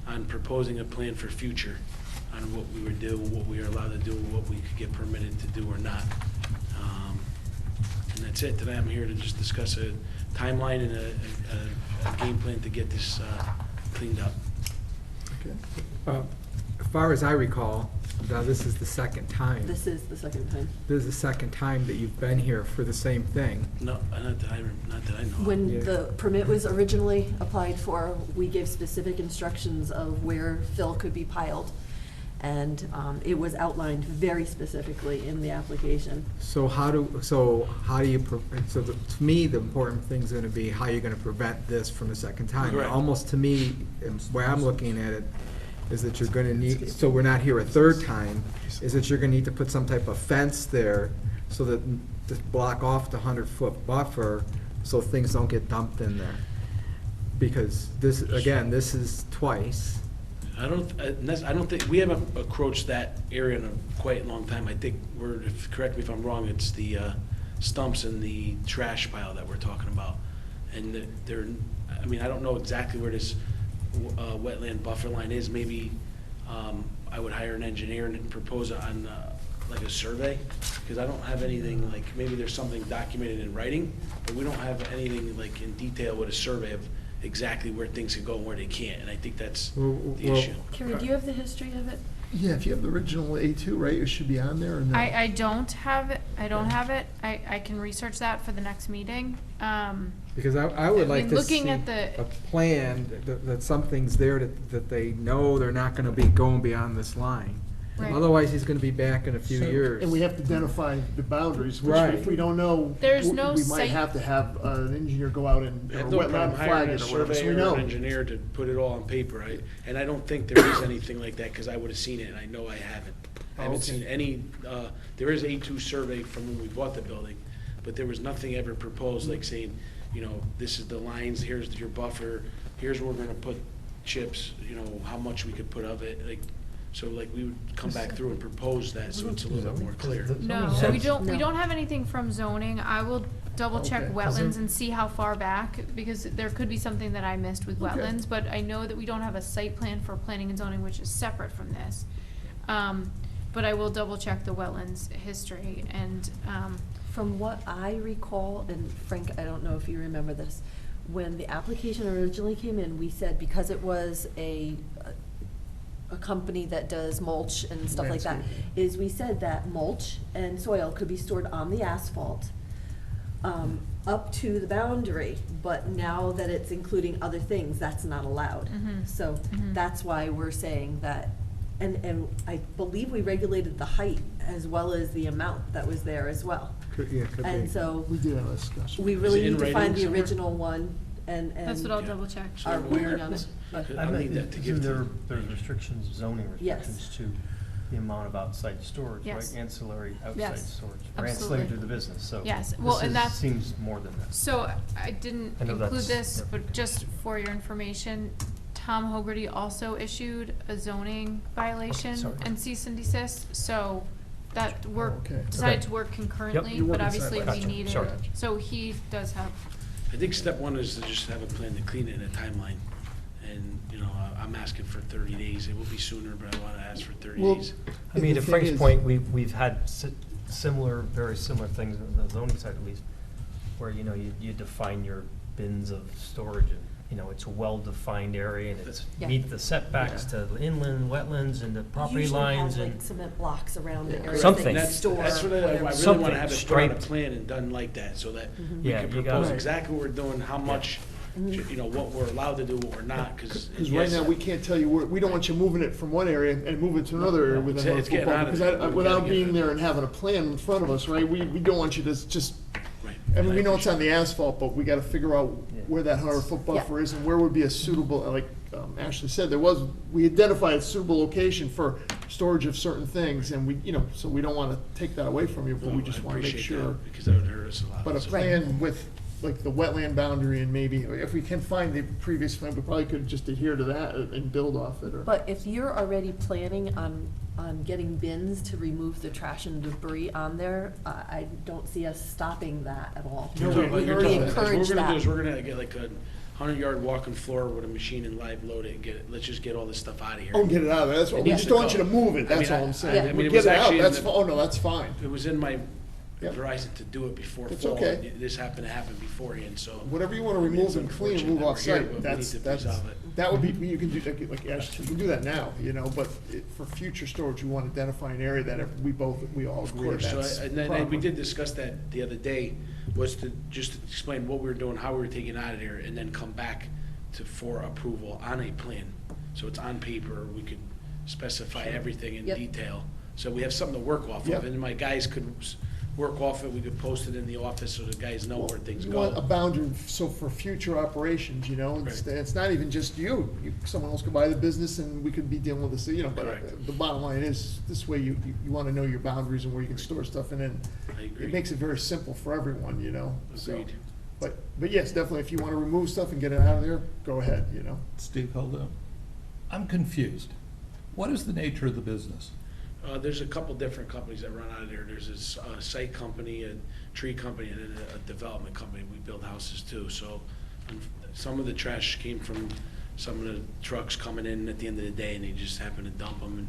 Speaker 10: on proposing a plan for future, on what we would do, what we are allowed to do, what we could get permitted to do or not. And that's it. Today I'm here to just discuss a timeline and a game plan to get this cleaned up.
Speaker 2: Okay.
Speaker 3: As far as I recall, now this is the second time.
Speaker 9: This is the second time.
Speaker 3: This is the second time that you've been here for the same thing.
Speaker 10: No, not that I know of.
Speaker 9: When
Speaker 3: Yeah.
Speaker 9: the permit was originally applied for, we gave specific instructions of where fill could be piled. And it was outlined very specifically in the application.
Speaker 3: So how do you, to me, the important thing's gonna be how you're gonna prevent this from a second time.
Speaker 10: Correct.
Speaker 3: Almost to me, and where I'm looking at it, is that you're gonna need, so we're not here a third time, is that you're gonna need to put some type of fence there so that, to block off the 100-foot buffer, so things don't get dumped in there. Because this, again, this is twice.
Speaker 10: I don't think, we haven't approached that area in a quite long time. I think correct me if I'm wrong, it's the stumps and the trash pile that we're talking about. And I don't know exactly where this wetland buffer line is. Maybe I would hire an engineer and propose it on like a survey, because I don't have anything, like, maybe there's something documented in writing, but we don't have anything like in detail with a survey of exactly where things can go and where they can't, and I think that's the issue.
Speaker 9: Carrie, do you have the history of it?
Speaker 2: Yeah, if you have the original A2, right, it should be on there or no?
Speaker 4: I don't have it, I can research that for the next meeting.
Speaker 3: Because I would
Speaker 4: I
Speaker 3: like
Speaker 4: mean,
Speaker 3: to
Speaker 4: looking
Speaker 3: see
Speaker 4: at the-
Speaker 3: a plan that something's there that they know they're not gonna be going beyond this line.
Speaker 4: Right.
Speaker 3: Otherwise, he's gonna be back in a few
Speaker 1: So-
Speaker 3: years.
Speaker 2: And we have to identify the boundaries, which
Speaker 3: Right.
Speaker 2: if we don't know.
Speaker 4: There's no
Speaker 2: We might
Speaker 4: site-
Speaker 2: have to have an engineer go out and,
Speaker 10: I
Speaker 2: or
Speaker 10: have
Speaker 2: a
Speaker 10: no
Speaker 2: wetland
Speaker 10: problem
Speaker 2: flag
Speaker 10: hiring
Speaker 2: it
Speaker 10: a
Speaker 2: or whatever, so we
Speaker 10: surveyor or
Speaker 2: know.
Speaker 10: an engineer to put it all on paper, and I don't think there is anything like that, because I would have seen it, and I know I haven't. I haven't
Speaker 2: Okay.
Speaker 10: seen any, there is A2 survey from when we bought the building, but there was nothing ever proposed, like saying, you know, this is the lines, here's your buffer, here's where we're gonna put chips, you know, how much we could put of it, like, so like we would come back through and propose that, so it's a little bit more clear.
Speaker 4: No,
Speaker 5: Zoning
Speaker 4: we
Speaker 5: has-
Speaker 4: don't, we
Speaker 9: No.
Speaker 4: don't have anything from zoning. I will double check
Speaker 2: Okay.
Speaker 4: wetlands and see how far back, because there could be something that I missed with
Speaker 2: Okay.
Speaker 4: wetlands, but I know that we don't have a site plan for planning and zoning, which is separate from this. But I will double check the wetlands history and,
Speaker 9: From what I recall, and Frank, I don't know if you remember this, when the application originally came in, we said because it was a company that does mulch and stuff like that,
Speaker 2: Landscaping.
Speaker 9: is we said that mulch and soil could be stored on the asphalt, up to the boundary, but now that it's including other things, that's not allowed.
Speaker 4: Mhm.
Speaker 9: So
Speaker 4: Mhm.
Speaker 9: that's why we're saying that, and I believe we regulated the height as well as the amount that was there as well.
Speaker 3: Could be.
Speaker 9: And so
Speaker 2: We did have a discussion.
Speaker 9: we really
Speaker 10: Is it in
Speaker 9: need to find
Speaker 10: writing
Speaker 9: the
Speaker 10: somewhere?
Speaker 9: original one and.
Speaker 4: that's what I'll
Speaker 10: Yeah.
Speaker 4: double check.
Speaker 10: So
Speaker 9: Are
Speaker 10: I'm
Speaker 9: working
Speaker 10: aware.
Speaker 9: on it, but-
Speaker 10: I'll need that to give to.
Speaker 5: There's restrictions, zoning
Speaker 9: Yes.
Speaker 5: restrictions to the amount of outside storage, right?
Speaker 4: Yes.
Speaker 5: Ancillary outside
Speaker 4: Yes,
Speaker 5: storage, or ancillary
Speaker 4: absolutely.
Speaker 5: to the business, so.
Speaker 4: Yes, well, and that's-
Speaker 5: Seems more than that.
Speaker 4: So I didn't
Speaker 5: I know
Speaker 4: include
Speaker 5: that's-
Speaker 4: this,
Speaker 5: yep.
Speaker 4: but just for your information, Tom Hogarty also issued a zoning violation
Speaker 5: sorry.
Speaker 4: and cease and desist, so that work,
Speaker 2: Okay.
Speaker 4: decided
Speaker 5: Okay.
Speaker 4: to work concurrently,
Speaker 2: You're
Speaker 4: but
Speaker 2: working
Speaker 4: obviously
Speaker 2: side by
Speaker 4: we
Speaker 5: side.
Speaker 4: needed,
Speaker 5: Sorry.
Speaker 4: so he does have,
Speaker 10: I think step one is to just have a plan to clean it in a timeline. And, you know, I'm asking for 30 days. It will be sooner, but I want to ask for 30
Speaker 2: Well,
Speaker 10: days.
Speaker 5: I mean,
Speaker 2: The
Speaker 5: to
Speaker 2: thing
Speaker 5: Frank's
Speaker 2: is-
Speaker 5: point, we've had similar, very similar things on the zoning side at least, where, you know, you define your bins of storage and, you know, it's a well-defined area and it's
Speaker 9: Yeah.
Speaker 5: meet the setbacks to the inland wetlands and the property lines
Speaker 9: Usually
Speaker 5: and.
Speaker 9: have like cement blocks around the area
Speaker 5: Something.
Speaker 9: that you
Speaker 10: That's
Speaker 9: store.
Speaker 10: what I really
Speaker 9: whatever.
Speaker 10: want to have it put on a
Speaker 5: Striped.
Speaker 10: plan and done like that, so that we
Speaker 5: Yeah,
Speaker 10: can
Speaker 5: you
Speaker 10: propose
Speaker 5: gotta-
Speaker 10: exactly what we're doing, how much, you know, what we're allowed to do, what we're not, because.
Speaker 2: Because right now, we can't tell you, we don't want you moving it from one area and moving it to another area with
Speaker 10: It's-
Speaker 2: another
Speaker 10: it's getting
Speaker 2: football.
Speaker 10: out of
Speaker 2: Because
Speaker 10: there.
Speaker 2: I-
Speaker 10: We
Speaker 2: without
Speaker 10: gotta get
Speaker 2: being
Speaker 10: it.
Speaker 2: there and having a plan in front of us, right, we don't want you to just,
Speaker 10: Right.
Speaker 2: I mean, we know it's on the asphalt, but we gotta figure out
Speaker 5: Yeah.
Speaker 2: where that 100-foot
Speaker 9: Yeah.
Speaker 2: buffer is and where would be a suitable, like Ashley said, we identified a suitable location for storage of certain things, and we, you know, so we don't wanna take that away from you, but we just wanna make sure.
Speaker 10: Because that would hurt us a lot.
Speaker 2: But a
Speaker 10: So-
Speaker 2: plan with, like, the wetland boundary and maybe, if we can find the previous plan, we probably could just adhere to that and build off it, or.
Speaker 9: But if you're already planning on getting bins to remove the trash and debris on there, I don't see us stopping that at all.
Speaker 2: No,
Speaker 10: You're
Speaker 2: we
Speaker 10: talking about- you're
Speaker 2: encourage
Speaker 10: talking
Speaker 2: that.
Speaker 10: about-
Speaker 9: encourage
Speaker 10: What we're gonna do
Speaker 9: that.
Speaker 10: is we're gonna get like a 100-yard walking floor with a machine and live load it and get it, let's just get all this stuff out of here.
Speaker 2: Oh, get it out of there, that's what,
Speaker 10: It
Speaker 2: we
Speaker 10: needs
Speaker 2: just
Speaker 10: to
Speaker 2: don't want you
Speaker 10: go.
Speaker 2: to move it,
Speaker 10: I
Speaker 2: that's
Speaker 10: mean,
Speaker 2: all I'm
Speaker 10: I
Speaker 2: saying.
Speaker 10: mean,
Speaker 2: We
Speaker 10: it
Speaker 2: get
Speaker 10: was
Speaker 2: it out,
Speaker 10: actually in
Speaker 2: that's,
Speaker 10: the-
Speaker 2: oh, no, that's fine.
Speaker 10: It was in my
Speaker 2: Yep.
Speaker 10: horizon to do it before
Speaker 2: It's
Speaker 10: fall.
Speaker 2: okay.
Speaker 10: This happened to happen beforehand, so.
Speaker 2: Whatever you wanna
Speaker 10: I mean,
Speaker 2: remove
Speaker 10: it's
Speaker 2: and clean,
Speaker 10: unfortunate
Speaker 2: move
Speaker 10: that we're
Speaker 2: off-site,
Speaker 10: here, but we
Speaker 2: that's,
Speaker 10: need to resolve it.
Speaker 2: that would be, you can do, like Ash, you can do that now, you know, but for future storage, you wanna identify an area that we all
Speaker 10: Of
Speaker 2: agree
Speaker 10: course, so
Speaker 2: that's
Speaker 10: and then we
Speaker 2: proper.
Speaker 10: did discuss that the other day, was to just explain what we were doing, how we were taking out of there, and then come back for approval on a plan. So it's on paper, we could specify everything in
Speaker 9: Yep.
Speaker 10: detail, so we have something to work off
Speaker 2: Yep.
Speaker 10: of, and my guys could work off it, we could post it in the office so the guys know where things
Speaker 2: You want a
Speaker 10: go.
Speaker 2: boundary, so for future operations, you know, it's not even just you, someone else could buy the business and we could be dealing with this, you know, but
Speaker 10: Correct.
Speaker 2: the bottom line is, this way you wanna know your boundaries and where you can store stuff, and then
Speaker 10: I agree.
Speaker 2: it makes it very simple for everyone, you know? So,
Speaker 10: Agreed.
Speaker 2: But yes, definitely, if you wanna remove stuff and get it out of there, go ahead, you know?
Speaker 1: Steve, hold up. I'm confused. What is the nature of the business?
Speaker 10: There's a couple different companies that run out of there. There's this site company, a tree company, and then a development company. We build houses too, so some of the trash came from some of the trucks coming in at the end of the day, and they just happened to dump them, and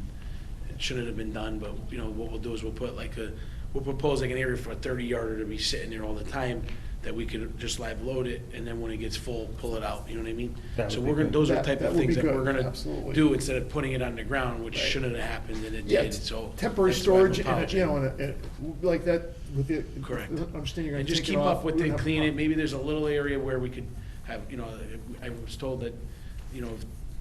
Speaker 10: it shouldn't have been done, but, you know, what we'll do is we'll put we'll propose like an area for a 30-yarder to be sitting there all the time, that we could just live load it, and then when it gets full, pull it out, you know what I mean?
Speaker 1: That
Speaker 10: So
Speaker 1: would be
Speaker 10: we're gonna,
Speaker 1: good.
Speaker 10: those are the
Speaker 2: That-
Speaker 10: type
Speaker 2: that
Speaker 10: of
Speaker 2: would
Speaker 10: things
Speaker 2: be
Speaker 10: that we're
Speaker 2: good,
Speaker 10: gonna
Speaker 2: absolutely.
Speaker 10: do instead of putting it on the ground, which
Speaker 2: Right.
Speaker 10: shouldn't have happened, and it
Speaker 2: Yeah,
Speaker 10: did, so.
Speaker 2: temporary
Speaker 10: that's why I'm
Speaker 2: storage, and,
Speaker 10: apologizing.
Speaker 2: you know, like that with the.
Speaker 10: Correct.
Speaker 2: Understanding you're
Speaker 10: And
Speaker 2: gonna
Speaker 10: just
Speaker 2: take it
Speaker 10: keep
Speaker 2: off.
Speaker 10: up with
Speaker 2: we
Speaker 10: it,
Speaker 2: don't have a
Speaker 10: clean it,
Speaker 2: problem.
Speaker 10: maybe there's a little area where we could have, you know, I was told that, you know,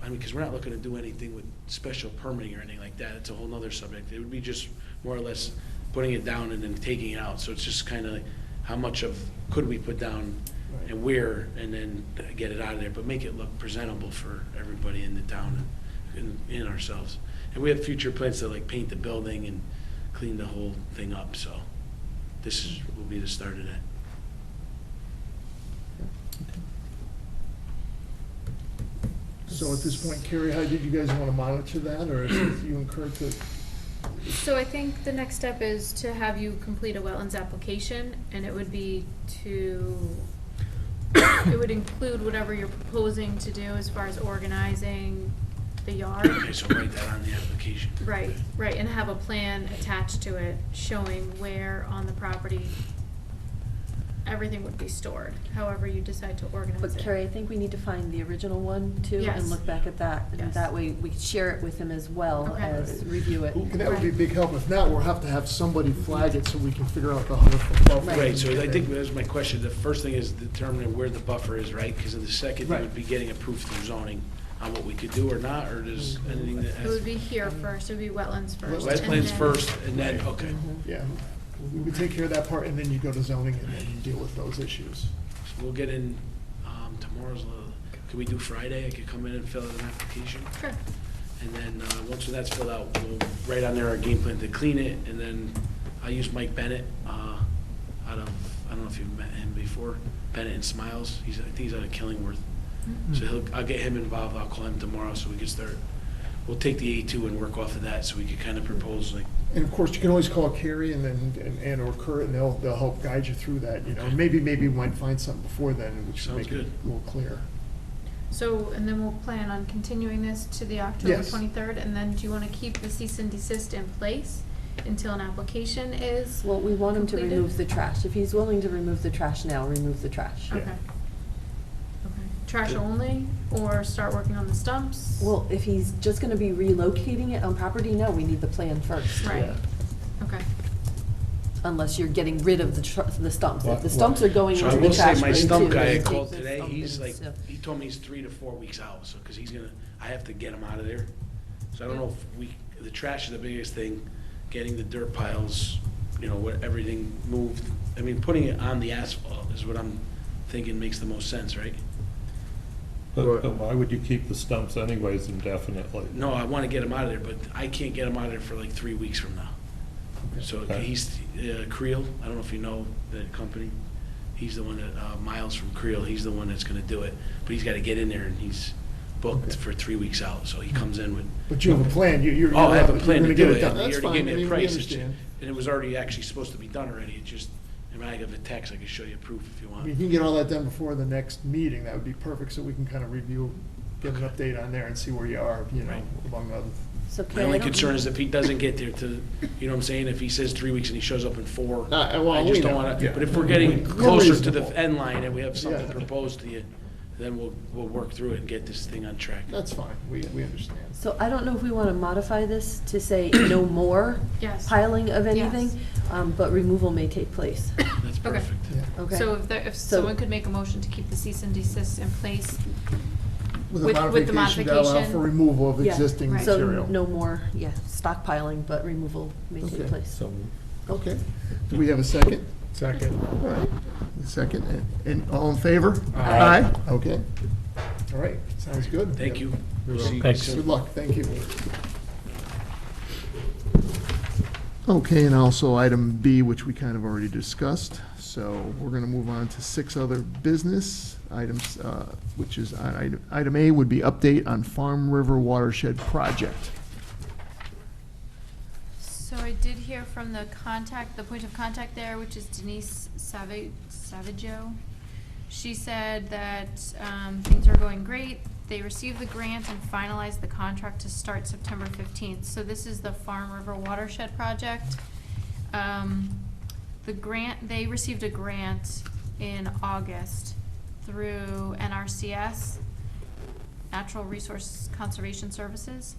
Speaker 10: I mean, because we're not looking to do anything with special permitting or anything like that, it's a whole nother subject. It would be just more or less putting it down and then taking it out, so it's just kind of like, how much of, could we put down
Speaker 2: Right.
Speaker 10: and where, and then get it out of there, but make it look presentable for everybody in the town and ourselves. And we have future plans to like paint the building and clean the whole thing up, so will be the start of that.
Speaker 2: So at this point, Carrie, how did you guys want to monitor that, or is it you and Kurt to?
Speaker 4: So I think the next step is to have you complete a wetlands application, and it would be it would include whatever you're proposing to do as far as organizing the yard.
Speaker 10: Okay, so write that on the application.
Speaker 4: Right, right, and have a plan attached to it showing where on the property everything would be stored, however you decide to organize it.
Speaker 9: But Carrie, I think we need to find the original one too,
Speaker 4: Yes.
Speaker 9: and look back at that. And
Speaker 4: Yes.
Speaker 9: that way we can share it with him as well
Speaker 4: Okay.
Speaker 9: as review it.
Speaker 2: And that would be a big help. If not, we'll have to have somebody flag it so we can figure out the 100-foot buffer.
Speaker 10: Right, so I think that's my question. The first thing is determining where the buffer is, right? Because the second thing would be getting approved through zoning on what we could do or not, or does anything that
Speaker 4: It would
Speaker 10: has.
Speaker 4: be here first, it would be wetlands first. and
Speaker 10: Wetlands
Speaker 4: then-
Speaker 10: first, and then, okay.
Speaker 2: Yeah, we would take care of that part, and then you go to zoning, and then you deal with those issues.
Speaker 10: So we'll get in, tomorrow's, could we do Friday? I could come in and fill out an application?
Speaker 4: Sure.
Speaker 10: And then, once that's filled out, we'll write on there our game plan to clean it, and then I use Mike Bennett, out of, I don't know if you've met him before, Bennett and Smiles, I think he's out of Killingworth. So I'll get him involved, I'll call him tomorrow, so we can start, we'll take the A2 and work off of that, so we can kind of propose, like,
Speaker 2: And of course, you can always call Carrie and or Kurt, and they'll help guide you through that, you know.
Speaker 10: Okay.
Speaker 2: Maybe we might find something before then, which will
Speaker 10: Sounds
Speaker 2: make it
Speaker 10: good.
Speaker 2: a little clear.
Speaker 4: So, and then we'll plan on continuing this to the October
Speaker 2: Yes.
Speaker 4: 23rd, and then do you want to keep the cease and desist in place until an application is?
Speaker 9: Well, we want him to
Speaker 4: completed?
Speaker 9: remove the trash. If he's willing to remove the trash now, remove the trash.
Speaker 4: Okay. Okay. Trash only, or start working on the stumps?
Speaker 9: Well, if he's just gonna be relocating it on property, no, we need the plan first.
Speaker 4: Right,
Speaker 2: Yeah.
Speaker 4: okay.
Speaker 9: Unless you're getting rid of the stumps. If
Speaker 1: What-
Speaker 9: the stumps are going
Speaker 10: so
Speaker 9: into
Speaker 10: I
Speaker 9: the
Speaker 10: will say,
Speaker 9: trash
Speaker 10: my
Speaker 9: bin
Speaker 10: stump
Speaker 9: too,
Speaker 10: guy I
Speaker 9: take
Speaker 10: called
Speaker 9: the
Speaker 10: today,
Speaker 9: stump
Speaker 10: he's
Speaker 9: and
Speaker 10: like,
Speaker 9: stuff.
Speaker 10: he told me he's 3 to 4 weeks out, so, because I have to get him out of there. So I don't know if the trash is the biggest thing, getting the dirt piles, you know, what, everything moved. I mean, putting it on the asphalt is what I'm thinking makes the most sense, right?
Speaker 1: But why would you keep the stumps anyways indefinitely?
Speaker 10: No, I want to get him out of there, but I can't get him out of there for like 3 weeks from now. So
Speaker 1: Okay.
Speaker 10: he's, Creel, I don't know if you know that company. He's the one that, Miles from Creel, he's the one that's gonna do it. But he's gotta get in there and he's booked
Speaker 2: Okay.
Speaker 10: for 3 weeks out, so he comes in with.
Speaker 2: But you have a plan, you're.
Speaker 10: Oh, I have a
Speaker 2: you're
Speaker 10: plan
Speaker 2: gonna
Speaker 10: to
Speaker 2: get
Speaker 10: do it.
Speaker 2: done.
Speaker 10: He
Speaker 2: That's
Speaker 10: already
Speaker 2: fine.
Speaker 10: gave me
Speaker 2: I
Speaker 10: a
Speaker 2: mean, we
Speaker 10: price.
Speaker 2: understand.
Speaker 10: And it was already actually supposed to be done already. It just, I mean, I have a text, I can show you proof if you
Speaker 2: I
Speaker 10: want.
Speaker 2: mean, if you can get all that done before the next meeting, that would be perfect, so we can kind of review, get an update on there and see where you are, you know,
Speaker 10: Right.
Speaker 2: among other.
Speaker 9: So
Speaker 10: My
Speaker 9: Carrie,
Speaker 10: only
Speaker 9: I don't-
Speaker 10: concern is if he doesn't get there to, you know what I'm saying, if he says 3 weeks and he shows up in 4,
Speaker 2: well,
Speaker 10: I
Speaker 2: we
Speaker 10: just don't
Speaker 2: know.
Speaker 10: wanna,
Speaker 2: Yeah.
Speaker 10: but if we're getting
Speaker 2: We're
Speaker 10: closer to
Speaker 2: reasonable.
Speaker 10: the end line and we have something
Speaker 2: Yeah.
Speaker 10: proposed to you, then we'll work through it and get this thing on track.
Speaker 2: That's fine, we understand.
Speaker 9: So I don't know if we want to modify this to say no more
Speaker 4: Yes.
Speaker 9: piling of
Speaker 4: Yes.
Speaker 9: anything, but removal may take place.
Speaker 10: That's
Speaker 4: Okay.
Speaker 10: perfect.
Speaker 2: Yeah.
Speaker 9: Okay?
Speaker 4: So if
Speaker 9: So-
Speaker 4: someone could make a motion to keep the cease and desist in place,
Speaker 2: With a
Speaker 4: With the
Speaker 2: modification to allow
Speaker 4: modification.
Speaker 2: for removal of
Speaker 9: Yeah,
Speaker 2: existing
Speaker 4: right.
Speaker 9: So
Speaker 2: material.
Speaker 9: no more, stockpiling, but removal may take
Speaker 2: Okay.
Speaker 9: place.
Speaker 1: So,
Speaker 2: Okay. Do we have a second?
Speaker 1: second.
Speaker 2: All right, a second, and all in favor?
Speaker 1: Aye.
Speaker 2: Okay. All right, sounds good.
Speaker 10: Thank you.
Speaker 1: You're
Speaker 10: See you
Speaker 1: welcome.
Speaker 10: soon.
Speaker 2: Good luck, thank you. Okay, and also item B, which we kind of already discussed. So we're going to move on to 6 other business items, which is, item A would be update on Farm River Watershed Project.
Speaker 4: So I did hear from the point of contact there, which is Denise Savaggio. She said that things are going great. They received the grant and finalized the contract to start September 15th. So this is the Farm River Watershed Project. The grant, they received a grant in August through NRCS, Natural Resource Conservation Services.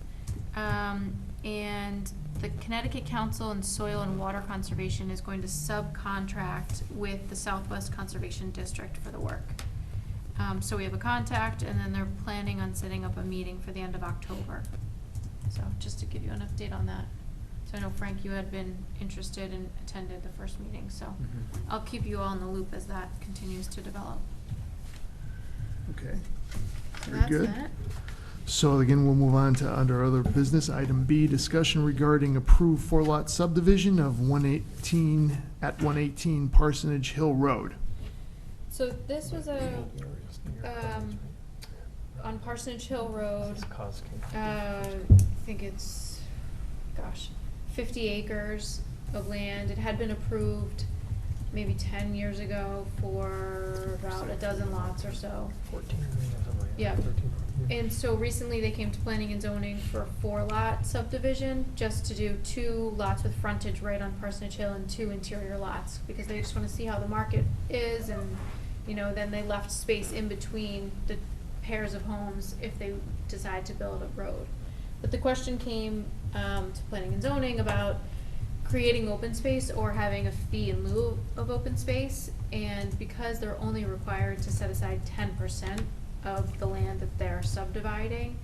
Speaker 4: And the Connecticut Council on Soil and Water Conservation is going to subcontract with the Southwest Conservation District for the work. So we have a contact, and then they're planning on setting up a meeting for the end of October. So just to give you an update on that. So I know, Frank, you had been interested and attended the first meeting, so I'll keep you all in the loop as that continues to develop.
Speaker 2: Okay,
Speaker 4: So
Speaker 2: very
Speaker 4: that's
Speaker 2: good.
Speaker 4: that.
Speaker 2: So again, we'll move on to under other business. Item B, discussion regarding approved 4-lot subdivision of 118 Parsonage Hill Road.
Speaker 4: So this was on Parsonage Hill Road, I think it's, 50 acres of land. It had been approved maybe 10 years ago for about a dozen lots or so.
Speaker 5: 14, something like that.
Speaker 4: Yeah.
Speaker 5: 13.
Speaker 4: And so recently they came to planning and zoning for a 4-lot subdivision, just to do 2 lots with frontage right on Parsonage Hill and 2 interior lots, because they just wanna see how the market is, and, then they left space in between the pairs of homes if they decide to build a road. But the question came, to planning and zoning about creating open space or having a fee in lieu of open space, and because they're only required to set aside 10% of the land that they're subdividing,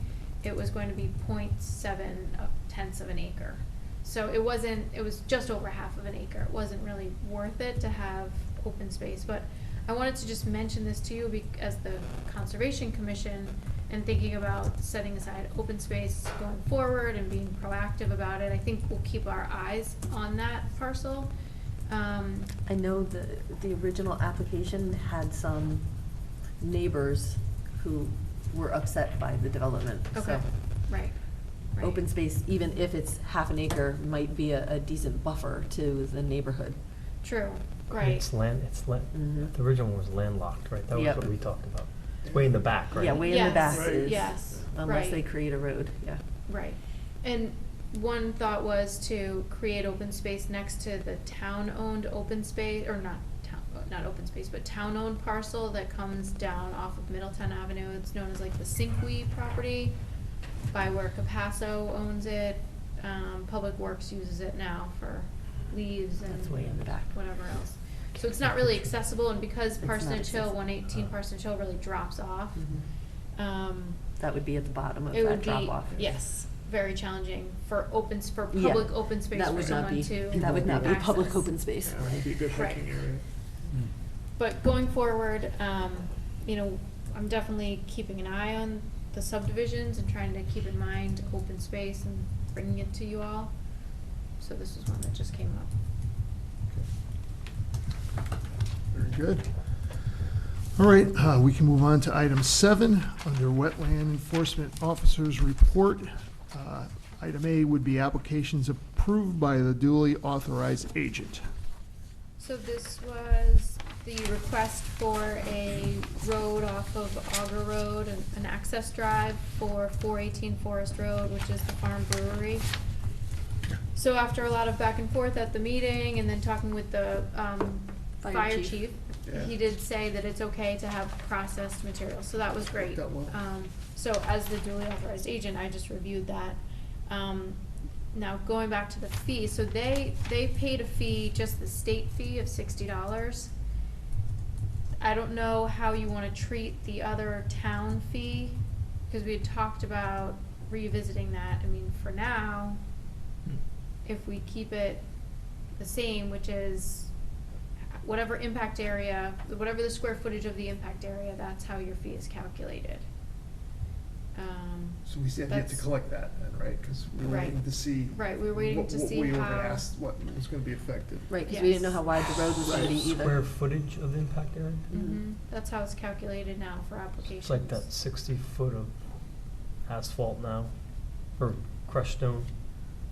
Speaker 4: it was going to be 0.7 of an acre. So it was just over half of an acre. It wasn't really worth it to have open space, but I wanted to just mention this to you as the Conservation Commission, and thinking about setting aside open space going forward and being proactive about it. I think we'll keep our eyes on that parcel.
Speaker 9: I know the original application had some neighbors who were upset by the development.
Speaker 4: Okay,
Speaker 9: So
Speaker 4: right.
Speaker 9: open space, even if it's half an acre, might be a decent buffer to the neighborhood.
Speaker 4: True, right.
Speaker 5: It's
Speaker 9: Mhm.
Speaker 5: the original one was landlocked, right? That was
Speaker 9: Yep.
Speaker 5: what we talked about. It's way in the back, right?
Speaker 9: Yeah, way in the
Speaker 4: Yes,
Speaker 9: back
Speaker 2: Right.
Speaker 9: is,
Speaker 4: yes,
Speaker 9: unless they
Speaker 4: right.
Speaker 9: create a road, yeah.
Speaker 4: Right. And one thought was to create open space next to the town-owned open space, or not open space, but town-owned parcel that comes down off of Middletown Avenue. It's known as like the Sinqui property, by where Capasso owns it. Public Works uses it now for leaves and
Speaker 9: That's way in the back.
Speaker 4: whatever else. So it's not really accessible, and because
Speaker 9: It's not
Speaker 4: Parsonage Hill,
Speaker 9: accessible.
Speaker 4: 118 Parsonage Hill really drops off,
Speaker 9: That would be at the bottom of
Speaker 4: it
Speaker 9: that
Speaker 4: would be,
Speaker 9: drop-off.
Speaker 4: yes, very challenging for
Speaker 9: Yeah.
Speaker 4: public open space
Speaker 9: That
Speaker 4: for
Speaker 9: would not
Speaker 4: someone
Speaker 9: be,
Speaker 4: to
Speaker 9: that would not be public
Speaker 4: access.
Speaker 9: open space.
Speaker 2: Yeah, it would be a good hiking
Speaker 4: Right.
Speaker 2: area.
Speaker 4: But going forward, I'm definitely keeping an eye on the subdivisions and trying to keep in mind open space and bringing it to you all. So this is one that just came up.
Speaker 2: Very good. All right, we can move on to item 7, under Wetland Enforcement Officer's Report. Item A would be applications approved by the duly authorized agent.
Speaker 4: So this was the request for a road off of Auger Road, an access drive for 418 Forest Road, which is the farm brewery. So after a lot of back and forth at the meeting, and then talking with the
Speaker 9: Fire
Speaker 4: fire
Speaker 9: chief.
Speaker 4: chief,
Speaker 2: Yeah.
Speaker 4: he did say that it's okay to have processed material, so that was great.
Speaker 2: That well.
Speaker 4: So as the duly authorized agent, I just reviewed that. Now, going back to the fee, so they paid a fee, just the state fee of $60. I don't know how you wanna treat the other town fee, because we had talked about revisiting that. I mean, for now, if we keep it the same, which is whatever impact area, whatever the square footage of the impact area, that's how your fee is calculated.
Speaker 2: So we still have to
Speaker 4: That's-
Speaker 2: collect that then, right? Because we're
Speaker 4: Right.
Speaker 2: waiting to see.
Speaker 4: Right, we're waiting to see
Speaker 2: What we were
Speaker 4: how-
Speaker 2: gonna ask, what was gonna be affected.
Speaker 9: Right, because we didn't know how wide the road was gonna be either.
Speaker 5: Square footage of the impact area?
Speaker 4: That's how it's calculated now for applications.
Speaker 5: It's like that 60 foot of asphalt now, or crushed stone.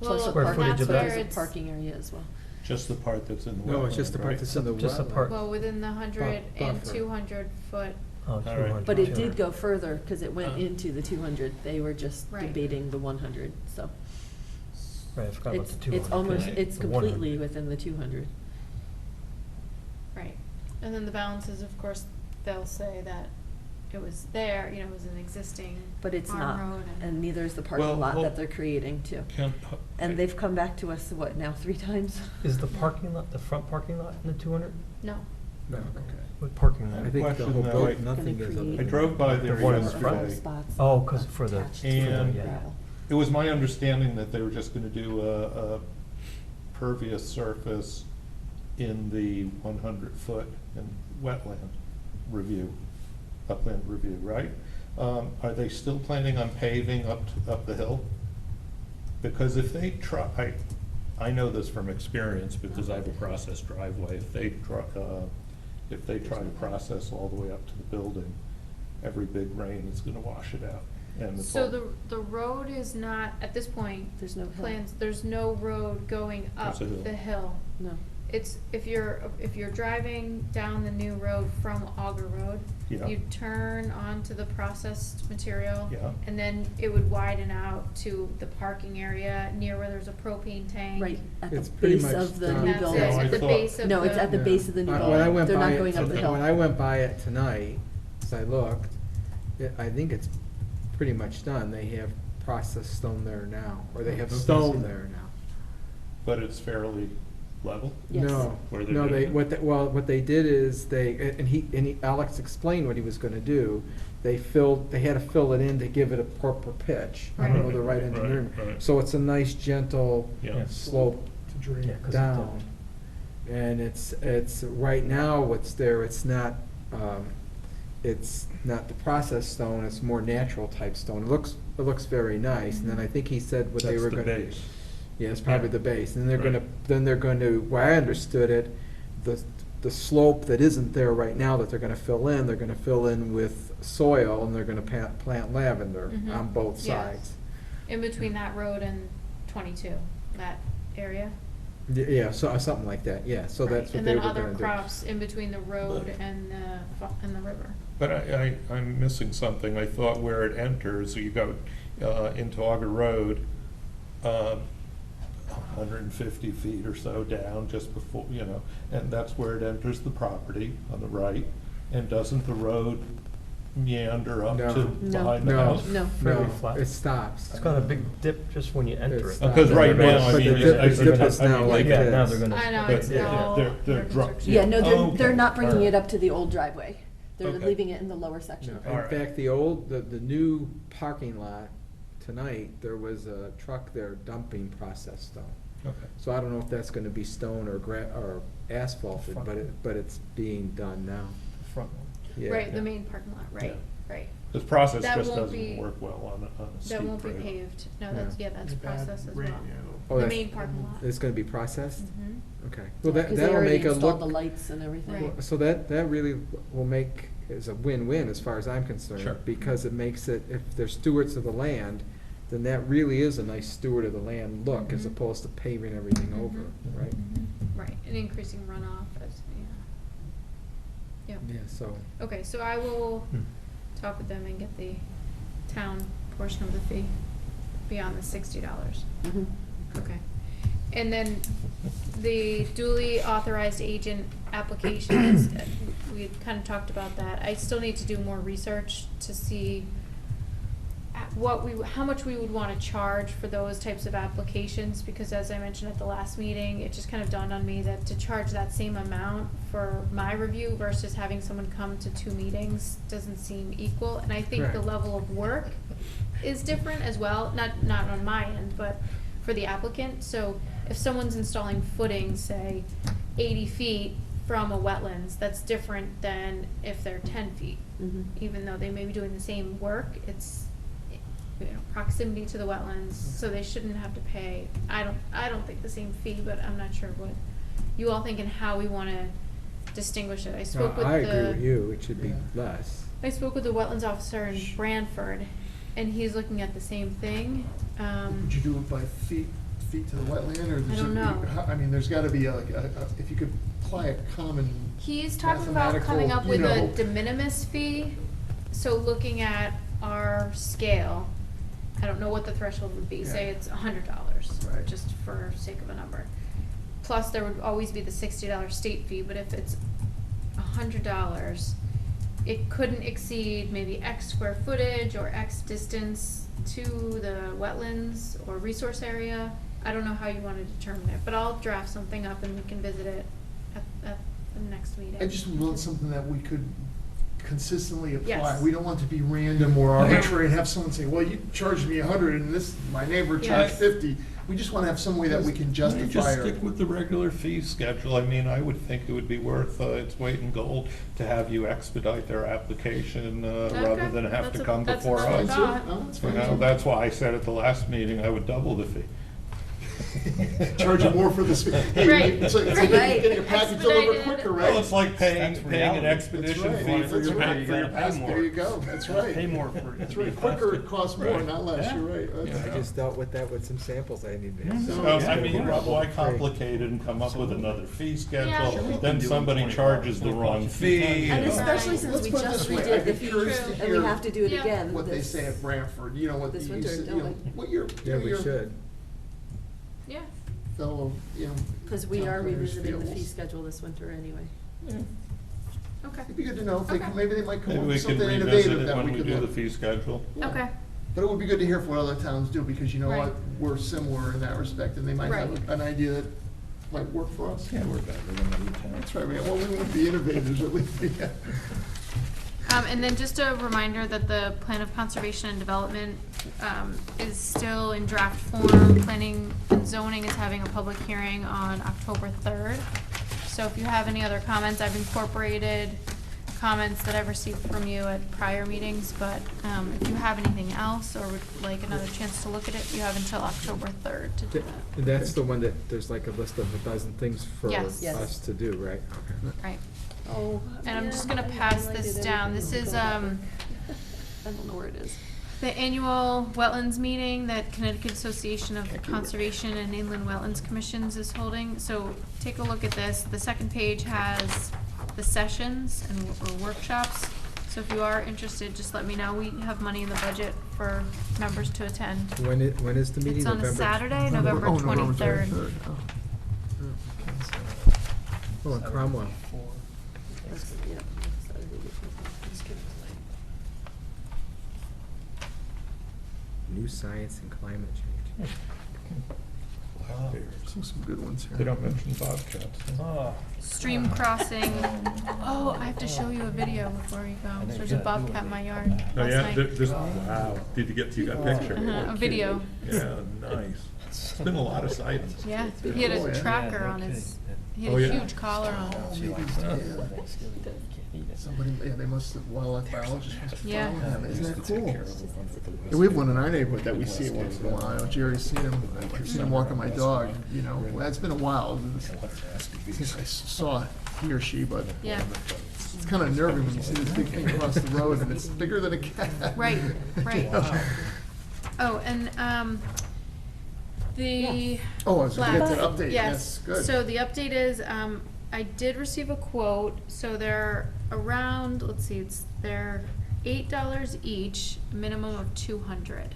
Speaker 9: Plus the
Speaker 5: Square
Speaker 9: parking,
Speaker 5: footage of
Speaker 9: plus
Speaker 5: that.
Speaker 9: the
Speaker 4: it's,
Speaker 9: parking area as well.
Speaker 1: Just the part that's in the wetland,
Speaker 3: No, it's just the part
Speaker 1: right?
Speaker 3: that's in the
Speaker 5: Just the
Speaker 3: wetland.
Speaker 5: part-
Speaker 4: well, within the 100 and
Speaker 3: Buffer.
Speaker 4: 200 foot,
Speaker 5: Oh,
Speaker 1: right.
Speaker 5: 200.
Speaker 9: But it
Speaker 5: 200.
Speaker 9: did go further, because it went into the 200. They were just
Speaker 4: Right.
Speaker 9: debating the 100, so.
Speaker 5: Right, I forgot about the 200.
Speaker 9: It's almost,
Speaker 5: yeah.
Speaker 9: it's
Speaker 5: The 100.
Speaker 9: completely within the 200.
Speaker 4: right. And then the balances, of course, they'll say that it was there, you know, it was an existing
Speaker 9: But it's
Speaker 4: farm
Speaker 9: not,
Speaker 4: road
Speaker 9: and neither is the
Speaker 1: Well,
Speaker 9: parking lot
Speaker 1: well-
Speaker 9: that they're creating too.
Speaker 1: Can,
Speaker 9: And they've come back to us, what, now 3 times?
Speaker 5: Is the parking lot, the front parking lot in the 200?
Speaker 4: No.
Speaker 3: No.
Speaker 5: What parking lot?
Speaker 3: I think the
Speaker 1: Question
Speaker 3: whole
Speaker 1: now,
Speaker 3: building,
Speaker 1: I-
Speaker 3: nothing
Speaker 9: Gonna
Speaker 3: is up
Speaker 9: create-
Speaker 3: there.
Speaker 1: I drove by there
Speaker 5: The one in
Speaker 1: yesterday.
Speaker 5: front?
Speaker 9: Spots
Speaker 5: Oh, 'cause for the-
Speaker 9: attached to
Speaker 1: And-
Speaker 9: gravel.
Speaker 1: It was my understanding that they were just gonna do a pervious surface in the 100-foot and wetland review, upland review, right? Are they still planning on paving up the hill? Because if they try, I know this from experience because I have a process driveway. If they try to process all the way up to the building, every big rain is gonna wash it out. And it's
Speaker 4: So
Speaker 1: all-
Speaker 4: the road is not, at this point,
Speaker 9: There's no hill.
Speaker 4: plans, there's no road going up
Speaker 1: There's a hill.
Speaker 4: the hill.
Speaker 9: No.
Speaker 4: It's, if you're driving down the new road from Auger Road,
Speaker 1: Yeah.
Speaker 4: you turn onto the processed material.
Speaker 1: Yeah.
Speaker 4: And then it would widen out to the parking area near where there's a propane tank.
Speaker 9: Right, at the
Speaker 3: It's pretty
Speaker 9: base
Speaker 3: much
Speaker 9: of the
Speaker 3: done.
Speaker 4: And
Speaker 9: new
Speaker 4: that's
Speaker 9: building.
Speaker 4: it,
Speaker 1: I
Speaker 4: at the
Speaker 1: thought-
Speaker 4: base of the.
Speaker 9: No, it's at the
Speaker 3: Yeah.
Speaker 9: base of the new
Speaker 3: When I
Speaker 9: building.
Speaker 3: went
Speaker 9: They're
Speaker 3: by
Speaker 9: not
Speaker 3: it
Speaker 9: going up the
Speaker 3: to-
Speaker 9: hill.
Speaker 3: When I went by it tonight, as I looked, I think it's pretty much done. They have processed stone there now, or they have
Speaker 1: Okay.
Speaker 3: stone there now.
Speaker 1: But it's fairly level?
Speaker 9: Yes.
Speaker 3: No,
Speaker 1: Where they're
Speaker 3: no,
Speaker 1: doing it?
Speaker 3: what they did is Alex explained what he was gonna do. They had to fill it in to give it a proper pitch. I don't know the right
Speaker 1: Right,
Speaker 3: engineering.
Speaker 1: right.
Speaker 3: So it's a nice gentle
Speaker 1: Yeah.
Speaker 3: slope
Speaker 5: Yeah, 'cause it's
Speaker 3: down. And it's, right now, what's there, it's not the processed stone, it's more natural type stone. It looks very nice, and then I think he said what they
Speaker 1: That's
Speaker 3: were
Speaker 1: the
Speaker 3: gonna.
Speaker 1: base.
Speaker 3: Yeah, it's probably
Speaker 1: Yeah.
Speaker 3: the base, and
Speaker 1: Right.
Speaker 3: then they're going to, where I understood it, the slope that isn't there right now that they're gonna fill in with soil, and they're gonna plant lavender
Speaker 4: Mhm.
Speaker 3: on both
Speaker 4: Yes.
Speaker 3: sides.
Speaker 4: In between that road and 22, that area.
Speaker 3: Yeah, so, something like that, yeah, so
Speaker 4: Right.
Speaker 3: that's what they were gonna do.
Speaker 4: And then other crops in between the road and the river.
Speaker 1: But I'm missing something. I thought where it enters, you go into Auger Road, 150 feet or so down just before, and that's where it enters the property on the right. And doesn't the road meander up
Speaker 3: No.
Speaker 1: to
Speaker 9: No.
Speaker 1: behind the
Speaker 3: No,
Speaker 1: house?
Speaker 9: No.
Speaker 5: Fairly
Speaker 3: no,
Speaker 5: flat.
Speaker 3: it stops.
Speaker 5: It's got a big dip just when you enter
Speaker 3: It
Speaker 5: it.
Speaker 3: stops.
Speaker 1: Because right now, I
Speaker 3: But
Speaker 1: mean,
Speaker 3: the dip-
Speaker 1: I-
Speaker 3: the dip is
Speaker 1: I mean,
Speaker 3: now like
Speaker 5: Yeah, now
Speaker 3: this.
Speaker 5: they're gonna.
Speaker 4: I know,
Speaker 1: But
Speaker 4: it's
Speaker 1: they're-
Speaker 4: all
Speaker 1: they're
Speaker 4: under
Speaker 1: dro-
Speaker 4: construction.
Speaker 9: Yeah, no,
Speaker 1: Okay.
Speaker 9: they're not bringing
Speaker 1: Alright.
Speaker 9: it up to the old driveway. They're
Speaker 1: Okay.
Speaker 9: leaving it in the lower section.
Speaker 3: No,
Speaker 1: All
Speaker 3: in
Speaker 1: right.
Speaker 3: fact, the new parking lot tonight, there was a truck there dumping processed stone.
Speaker 1: Okay.
Speaker 3: So I don't know if that's gonna be stone or asphalted, but it's being done now.
Speaker 5: Front one.
Speaker 3: Yeah.
Speaker 4: Right, the main parking lot, right, right.
Speaker 1: This process
Speaker 4: That
Speaker 1: just
Speaker 4: won't
Speaker 1: doesn't
Speaker 4: be-
Speaker 1: work well on a steep
Speaker 4: That won't be
Speaker 1: grade.
Speaker 4: paved. No,
Speaker 3: Yeah.
Speaker 4: that's
Speaker 2: Bad
Speaker 4: process as
Speaker 2: rain,
Speaker 4: well.
Speaker 3: Oh,
Speaker 4: The
Speaker 3: that's-
Speaker 4: main parking lot.
Speaker 3: It's gonna be processed?
Speaker 4: Mhm.
Speaker 3: Okay. Well,
Speaker 9: Because they
Speaker 3: that'll
Speaker 9: already
Speaker 3: make a
Speaker 9: installed
Speaker 3: look.
Speaker 9: the lights and everything.
Speaker 4: Right.
Speaker 3: So that really will make, is a win-win as far as I'm concerned.
Speaker 1: Sure.
Speaker 3: Because it makes it, if they're stewards of the land, then that really is a nice steward of the land look, as
Speaker 4: Mhm.
Speaker 3: opposed to paving everything over,
Speaker 4: Mhm.
Speaker 3: right?
Speaker 4: Mhm. Right, and increasing runoff as, yeah.
Speaker 3: Yeah, so,
Speaker 4: Okay, so I will
Speaker 5: Hmm.
Speaker 4: talk with them and get the town portion of the fee beyond the $60.
Speaker 9: Mhm.
Speaker 4: Okay. And then the duly authorized agent applications, we had kind of talked about that. I still need to do more research to see how much we would want to charge for those types of applications, because as I mentioned at the last meeting, it just kind of dawned on me that to charge that same amount for my review versus having someone come to 2 meetings doesn't seem equal. And I think the
Speaker 3: Correct.
Speaker 4: level of work is different as well, not on my end, but for the applicant. So if someone's installing footings, say 80 feet from a wetlands, that's different than if they're 10 feet.
Speaker 9: Mhm.
Speaker 4: Even though they may be doing the same work, it's, proximity to the wetlands, so they shouldn't have to pay, I don't think the same fee, but I'm not sure what you all think and how we wanna distinguish it. I spoke with
Speaker 3: I agree with you, it should be
Speaker 2: Yeah.
Speaker 3: less.
Speaker 4: I spoke with the wetlands officer in Branford, and he's looking at the same thing.
Speaker 2: Would you do it by feet to the wetland, or does it?
Speaker 4: don't know.
Speaker 2: I mean, there's gotta be if you could apply a common.
Speaker 4: He's talking about coming up with
Speaker 2: mathematical,
Speaker 4: a de minimis fee, so looking at our scale, I don't know what the threshold would be, say
Speaker 2: Yeah.
Speaker 4: it's $100,
Speaker 2: Right.
Speaker 4: just for sake of a number. Plus, there would always be the $60 state fee, but if it's $100, it couldn't exceed maybe X square footage or X distance to the wetlands or resource area. I don't know how you wanna determine it, but I'll draft something up and we can visit it at the next meeting.
Speaker 2: I just want something that we could consistently apply.
Speaker 4: Yes.
Speaker 2: We don't want to be random or arbitrary and have someone say, well, you charged me 100 and this, my neighbor charged
Speaker 1: Yeah.
Speaker 2: 50. We just want to have some way that we can justify.
Speaker 1: Just
Speaker 2: or-
Speaker 1: stick with the regular fee schedule. I mean, I would think it would be worth its weight in gold to have you expedite their application rather than have to come
Speaker 4: That's
Speaker 1: before
Speaker 4: another
Speaker 1: us.
Speaker 4: thought.
Speaker 2: No, that's
Speaker 1: You
Speaker 2: fine.
Speaker 1: know, that's why I said at the last meeting I would double the fee.
Speaker 2: Charge you more for this. Hey,
Speaker 4: Right.
Speaker 2: it's like
Speaker 9: Right.
Speaker 2: getting your package delivered
Speaker 4: Expedited.
Speaker 2: quicker,
Speaker 1: Well,
Speaker 2: right?
Speaker 1: it's like paying
Speaker 5: That's
Speaker 1: an
Speaker 5: reality.
Speaker 1: expedition
Speaker 2: That's
Speaker 1: fee
Speaker 2: right.
Speaker 1: for
Speaker 2: That's
Speaker 1: your
Speaker 2: right.
Speaker 1: package.
Speaker 2: There you go, that's right.
Speaker 5: Pay more for it to
Speaker 2: That's
Speaker 5: be
Speaker 2: right, quicker it costs more,
Speaker 1: Right.
Speaker 2: not less,
Speaker 5: Yeah.
Speaker 2: you're right. That's-
Speaker 3: I just dealt with that with some samples I needed.
Speaker 2: So-
Speaker 1: I mean, why complicate it and come up with another fee
Speaker 4: Yeah.
Speaker 1: schedule? Then somebody charges the wrong fee.
Speaker 9: And
Speaker 1: you know.
Speaker 9: especially since
Speaker 2: Let's
Speaker 9: we
Speaker 2: put it
Speaker 9: just
Speaker 2: this way,
Speaker 9: redid
Speaker 2: I'd
Speaker 9: the
Speaker 2: be
Speaker 9: fee,
Speaker 2: curious to
Speaker 9: and
Speaker 2: hear
Speaker 9: we have to do it
Speaker 4: Yeah.
Speaker 9: again.
Speaker 2: what they
Speaker 9: this-
Speaker 2: say at Branford, you know, what
Speaker 9: this
Speaker 2: you
Speaker 9: winter,
Speaker 2: said,
Speaker 9: don't
Speaker 2: you know,
Speaker 9: we?
Speaker 2: what your,
Speaker 3: Yeah, we
Speaker 2: your
Speaker 3: should.
Speaker 4: Yeah,
Speaker 2: fellow, you know.
Speaker 9: Cause we
Speaker 2: town
Speaker 9: are
Speaker 2: planners
Speaker 9: revisiting the
Speaker 2: feels.
Speaker 9: fee schedule this winter anyway.
Speaker 4: okay,
Speaker 2: It'd be good to know, if they,
Speaker 4: Okay.
Speaker 2: maybe they might come
Speaker 1: Maybe
Speaker 2: up
Speaker 1: we
Speaker 2: with
Speaker 1: can
Speaker 2: something
Speaker 1: revisit
Speaker 2: innovative
Speaker 1: it
Speaker 2: that
Speaker 1: when
Speaker 2: we
Speaker 1: we
Speaker 2: could
Speaker 1: do the
Speaker 2: look.
Speaker 1: fee schedule.
Speaker 2: Yeah.
Speaker 4: okay,
Speaker 2: But it would be good to hear from what other towns do, because you know
Speaker 4: Right.
Speaker 2: what, we're similar in that respect, and they might have
Speaker 4: Right.
Speaker 2: an idea that might work for us.
Speaker 1: Yeah, we're better than other towns.
Speaker 2: That's right, well, we won't be innovators, at least, yeah.
Speaker 4: and then just a reminder that the plan of conservation and development, is still in draft form. Planning and zoning is having a public hearing on October 3rd. So if you have any other comments, I've incorporated comments that I've received from you at prior meetings, but, if you have anything else or would like another chance to look at it, you have until October 3rd to do
Speaker 3: Th-
Speaker 4: that.
Speaker 3: And that's the one that, there's like a list of a dozen things for
Speaker 4: Yes.
Speaker 9: Yes.
Speaker 3: us to do, right? Okay.
Speaker 4: Right.
Speaker 9: Oh.
Speaker 4: And I'm
Speaker 9: yeah,
Speaker 4: just gonna
Speaker 9: I
Speaker 4: pass
Speaker 9: highlighted
Speaker 4: this down. This
Speaker 9: everything.
Speaker 4: is,
Speaker 9: I don't know where it is.
Speaker 4: the annual wetlands meeting that Connecticut Association of Conservation and Inland Wetlands Commissions is holding. So take a look at this. The second page has the sessions and or workshops. So if you are interested, just let me know. We have money in the budget for members to attend.
Speaker 3: When is the meeting?
Speaker 4: It's on a
Speaker 3: November?
Speaker 4: Saturday, November
Speaker 2: Oh, November
Speaker 4: 23rd.
Speaker 2: 23rd. Oh.
Speaker 3: Oh, in Cromwell.
Speaker 9: That's- yeah, Saturday before.
Speaker 3: New science and climate change.
Speaker 2: Some good ones here.
Speaker 1: They don't mention bobcats.
Speaker 5: Ah,
Speaker 4: Stream crossing. Oh, I have to show you a video before you go.
Speaker 5: know
Speaker 4: There's
Speaker 5: you
Speaker 4: a
Speaker 5: gotta do
Speaker 4: bobcat
Speaker 5: it.
Speaker 4: in my yard
Speaker 1: Oh,
Speaker 4: last
Speaker 1: yeah,
Speaker 4: night.
Speaker 1: wow, you got a picture?
Speaker 4: Uh-huh, a video.
Speaker 1: Yeah, nice. It's been a lot of sightings.
Speaker 4: Yeah, he had
Speaker 2: Oh,
Speaker 4: a
Speaker 2: yeah.
Speaker 4: tracker
Speaker 5: Yeah, no
Speaker 4: on his,
Speaker 5: kidding.
Speaker 4: he had
Speaker 1: Oh,
Speaker 4: a
Speaker 1: yeah.
Speaker 4: huge collar on.
Speaker 5: she likes
Speaker 2: Yeah.
Speaker 5: that.
Speaker 2: Somebody, yeah, they must have, wildlife biologists must be
Speaker 4: Yeah.
Speaker 2: following them, isn't that
Speaker 1: Used to take
Speaker 2: cool?
Speaker 1: care of the one for the
Speaker 2: Yeah, we have one in our neighborhood that we see once in a while. I know Jerry's seen him, I've seen him walking my dog, you know, well, it's been a while. I think I saw he or she, but
Speaker 4: Yeah,
Speaker 2: it's kind of unnerving when you see this big thing across the road and it's bigger than a cat.
Speaker 4: right, right.
Speaker 2: You know?
Speaker 4: Oh, and, the.
Speaker 2: Oh, I was gonna get to the
Speaker 4: last-
Speaker 2: update, yes, good.
Speaker 4: So the update is, I did receive a quote, so they're around, let's see, they're $8 each, minimum of 200.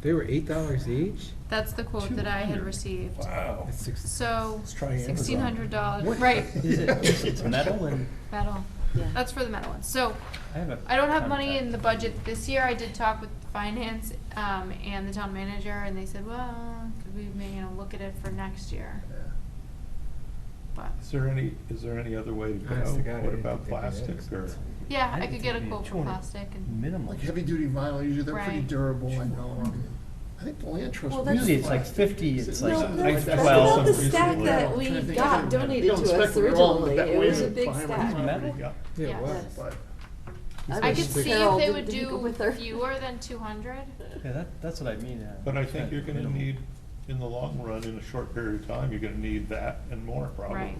Speaker 3: They were $8 each?
Speaker 4: That's the quote that I had
Speaker 5: 200.
Speaker 4: received.
Speaker 5: Wow.
Speaker 3: That's six-
Speaker 4: So,
Speaker 5: Let's try Amazon.
Speaker 4: $1,600, right,
Speaker 5: Is it metal and?
Speaker 4: metal.
Speaker 9: Yeah.
Speaker 4: That's for the metal ones. So,
Speaker 5: I have a
Speaker 4: I don't have money
Speaker 5: contact.
Speaker 4: in the budget this year. I did talk with finance, and the town manager, and they said, well, could we, look at it for next year? But,
Speaker 1: Is there any other way to go?
Speaker 3: Honest to God, I
Speaker 1: What
Speaker 3: didn't
Speaker 1: about
Speaker 3: think they did.
Speaker 1: plastic or?
Speaker 4: yeah,
Speaker 5: I
Speaker 4: I
Speaker 5: think
Speaker 4: could get a
Speaker 5: it'd be
Speaker 4: quote for
Speaker 5: 200
Speaker 4: plastic and,
Speaker 5: Minimum.
Speaker 2: Like heavy duty vinyl, usually they're pretty
Speaker 4: Right.
Speaker 2: durable, I know. I think the land trust.
Speaker 9: Well,
Speaker 2: uses
Speaker 5: Usually it's like
Speaker 2: plastic.
Speaker 5: 50, it's like,
Speaker 9: No,
Speaker 5: like
Speaker 9: that's
Speaker 5: 12.
Speaker 9: not the stack
Speaker 1: recently.
Speaker 9: that
Speaker 2: I'm
Speaker 9: we
Speaker 2: trying to think.
Speaker 9: got
Speaker 2: They
Speaker 9: donated
Speaker 2: don't
Speaker 9: to
Speaker 2: expect
Speaker 9: us
Speaker 2: we're all
Speaker 9: originally.
Speaker 2: that
Speaker 9: It
Speaker 2: way
Speaker 9: was a
Speaker 2: in
Speaker 9: big
Speaker 2: behind my
Speaker 9: stack.
Speaker 2: property,
Speaker 5: Metal?
Speaker 2: yeah.
Speaker 3: Yeah,
Speaker 4: Yeah.
Speaker 3: it was.
Speaker 9: Yes.
Speaker 2: But
Speaker 4: I could see
Speaker 9: Carol,
Speaker 4: if they would
Speaker 9: did you go with
Speaker 4: do
Speaker 9: her?
Speaker 4: fewer than 200.
Speaker 5: Yeah, that's what I mean.
Speaker 1: But I think you're gonna
Speaker 5: Minimum.
Speaker 1: need, in the long run, in a short period of time, you're gonna need that and more probably.
Speaker 4: Right.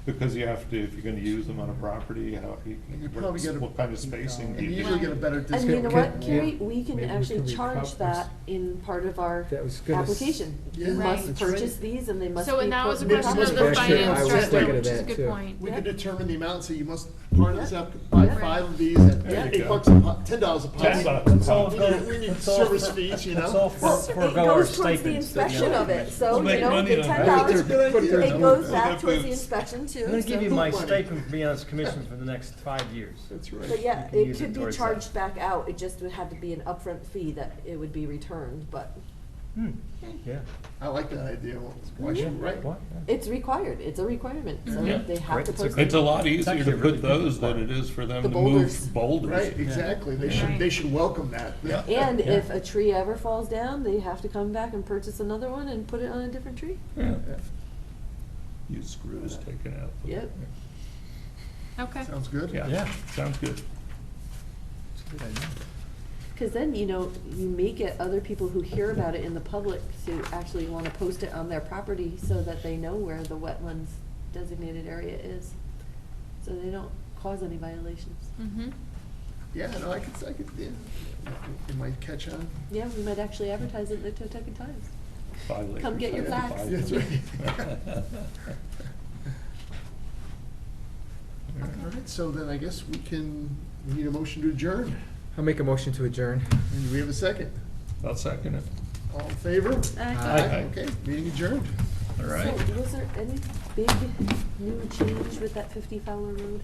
Speaker 1: Because you have to, if you're gonna use them on a property,
Speaker 2: You probably get a-
Speaker 1: what kind of spacing
Speaker 2: and
Speaker 1: do
Speaker 2: you
Speaker 1: you
Speaker 2: usually
Speaker 1: need?
Speaker 2: get a better
Speaker 9: And
Speaker 2: discount.
Speaker 9: you know
Speaker 3: Can-
Speaker 9: what,
Speaker 3: can-
Speaker 9: Carrie, we can
Speaker 3: maybe we
Speaker 9: actually
Speaker 3: can
Speaker 9: charge
Speaker 3: recover-
Speaker 9: that in part of our
Speaker 3: That was gonna s-
Speaker 9: application.
Speaker 2: Yeah.
Speaker 9: You
Speaker 4: Right.
Speaker 9: must
Speaker 2: That's
Speaker 9: purchase
Speaker 2: right.
Speaker 9: these and they must be.
Speaker 4: So, and that was a
Speaker 9: put in
Speaker 2: Maybe
Speaker 4: question of
Speaker 2: most
Speaker 4: the
Speaker 2: of our shit,
Speaker 4: finance
Speaker 2: I was
Speaker 4: director,
Speaker 2: thinking
Speaker 3: of
Speaker 4: which is a
Speaker 3: that,
Speaker 4: good
Speaker 3: too.
Speaker 4: point.
Speaker 2: We could determine the amount, so you must part of this app, buy
Speaker 9: Yeah.
Speaker 2: 5 of these at
Speaker 9: There
Speaker 1: you
Speaker 2: $8
Speaker 1: go.
Speaker 2: a pop, $10 a pop.
Speaker 1: $10
Speaker 5: Let's all
Speaker 2: We
Speaker 5: go,
Speaker 2: need- we need
Speaker 5: let's all
Speaker 2: service
Speaker 5: for-
Speaker 2: fees, you know?
Speaker 5: let's all
Speaker 9: Well,
Speaker 5: forego
Speaker 9: it
Speaker 5: our
Speaker 9: goes towards the
Speaker 5: stipends.
Speaker 9: inspection of it, so,
Speaker 1: We'll
Speaker 9: you
Speaker 1: make
Speaker 9: know,
Speaker 1: money
Speaker 9: the
Speaker 1: on
Speaker 9: $10,
Speaker 1: that.
Speaker 2: That's a good idea.
Speaker 9: it goes
Speaker 1: We'll
Speaker 9: back
Speaker 1: get
Speaker 9: towards the
Speaker 1: boots.
Speaker 9: inspection too.
Speaker 5: I'm gonna give
Speaker 9: so-
Speaker 5: you my
Speaker 2: Money.
Speaker 5: stipend for being on this commission for the next 5 years.
Speaker 2: That's right.
Speaker 9: But yeah,
Speaker 5: You can
Speaker 9: it
Speaker 5: use it
Speaker 9: could be
Speaker 5: towards
Speaker 9: charged
Speaker 5: that.
Speaker 9: back out, it just would have to be an upfront fee that it would be returned, but
Speaker 5: Yeah.
Speaker 2: I like that idea. Why should, right?
Speaker 5: What?
Speaker 9: it's required, it's a requirement, so
Speaker 1: Yeah.
Speaker 9: they have
Speaker 5: Great.
Speaker 9: to
Speaker 5: It's a
Speaker 9: post
Speaker 5: great-
Speaker 9: it.
Speaker 1: It's a lot
Speaker 5: It's
Speaker 1: easier
Speaker 5: actually
Speaker 1: to
Speaker 5: a really
Speaker 1: put
Speaker 5: good
Speaker 1: those than
Speaker 5: requirement.
Speaker 1: it is for them
Speaker 9: The
Speaker 1: to
Speaker 9: boulders.
Speaker 1: move boulders.
Speaker 2: Right, exactly. They should welcome that.
Speaker 1: Yeah.
Speaker 9: And
Speaker 5: Yeah.
Speaker 9: if a tree ever falls down, they have to come back and purchase another one and put it on a different tree.
Speaker 1: Yeah. Use screws taken out.
Speaker 9: Yep.
Speaker 4: Okay.
Speaker 2: Sounds good?
Speaker 1: Yeah,
Speaker 5: Yeah.
Speaker 1: sounds good.
Speaker 5: It's a good idea.
Speaker 9: Cause then, you know, you may get other people who hear about it in the public to actually wanna post it on their property so that they know where the wetlands designated area is. So they don't cause any violations.
Speaker 4: Mm-hmm.
Speaker 2: Yeah, no, I could, yeah. It might catch on.
Speaker 9: Yeah, we might actually advertise it in the Totucket Times.
Speaker 1: Five
Speaker 9: Come get your
Speaker 1: acres,
Speaker 9: plaques.
Speaker 1: five
Speaker 2: That's
Speaker 1: acres.
Speaker 2: right. All right, so then I guess we need a motion to adjourn.
Speaker 3: I'll make a motion to adjourn.
Speaker 2: And do we have a second?
Speaker 1: I'll second it.
Speaker 2: All in favor?
Speaker 1: Aye.
Speaker 2: Okay, meeting adjourned.
Speaker 1: All right.
Speaker 9: So, was there any big new change with that 50 Fowler Road?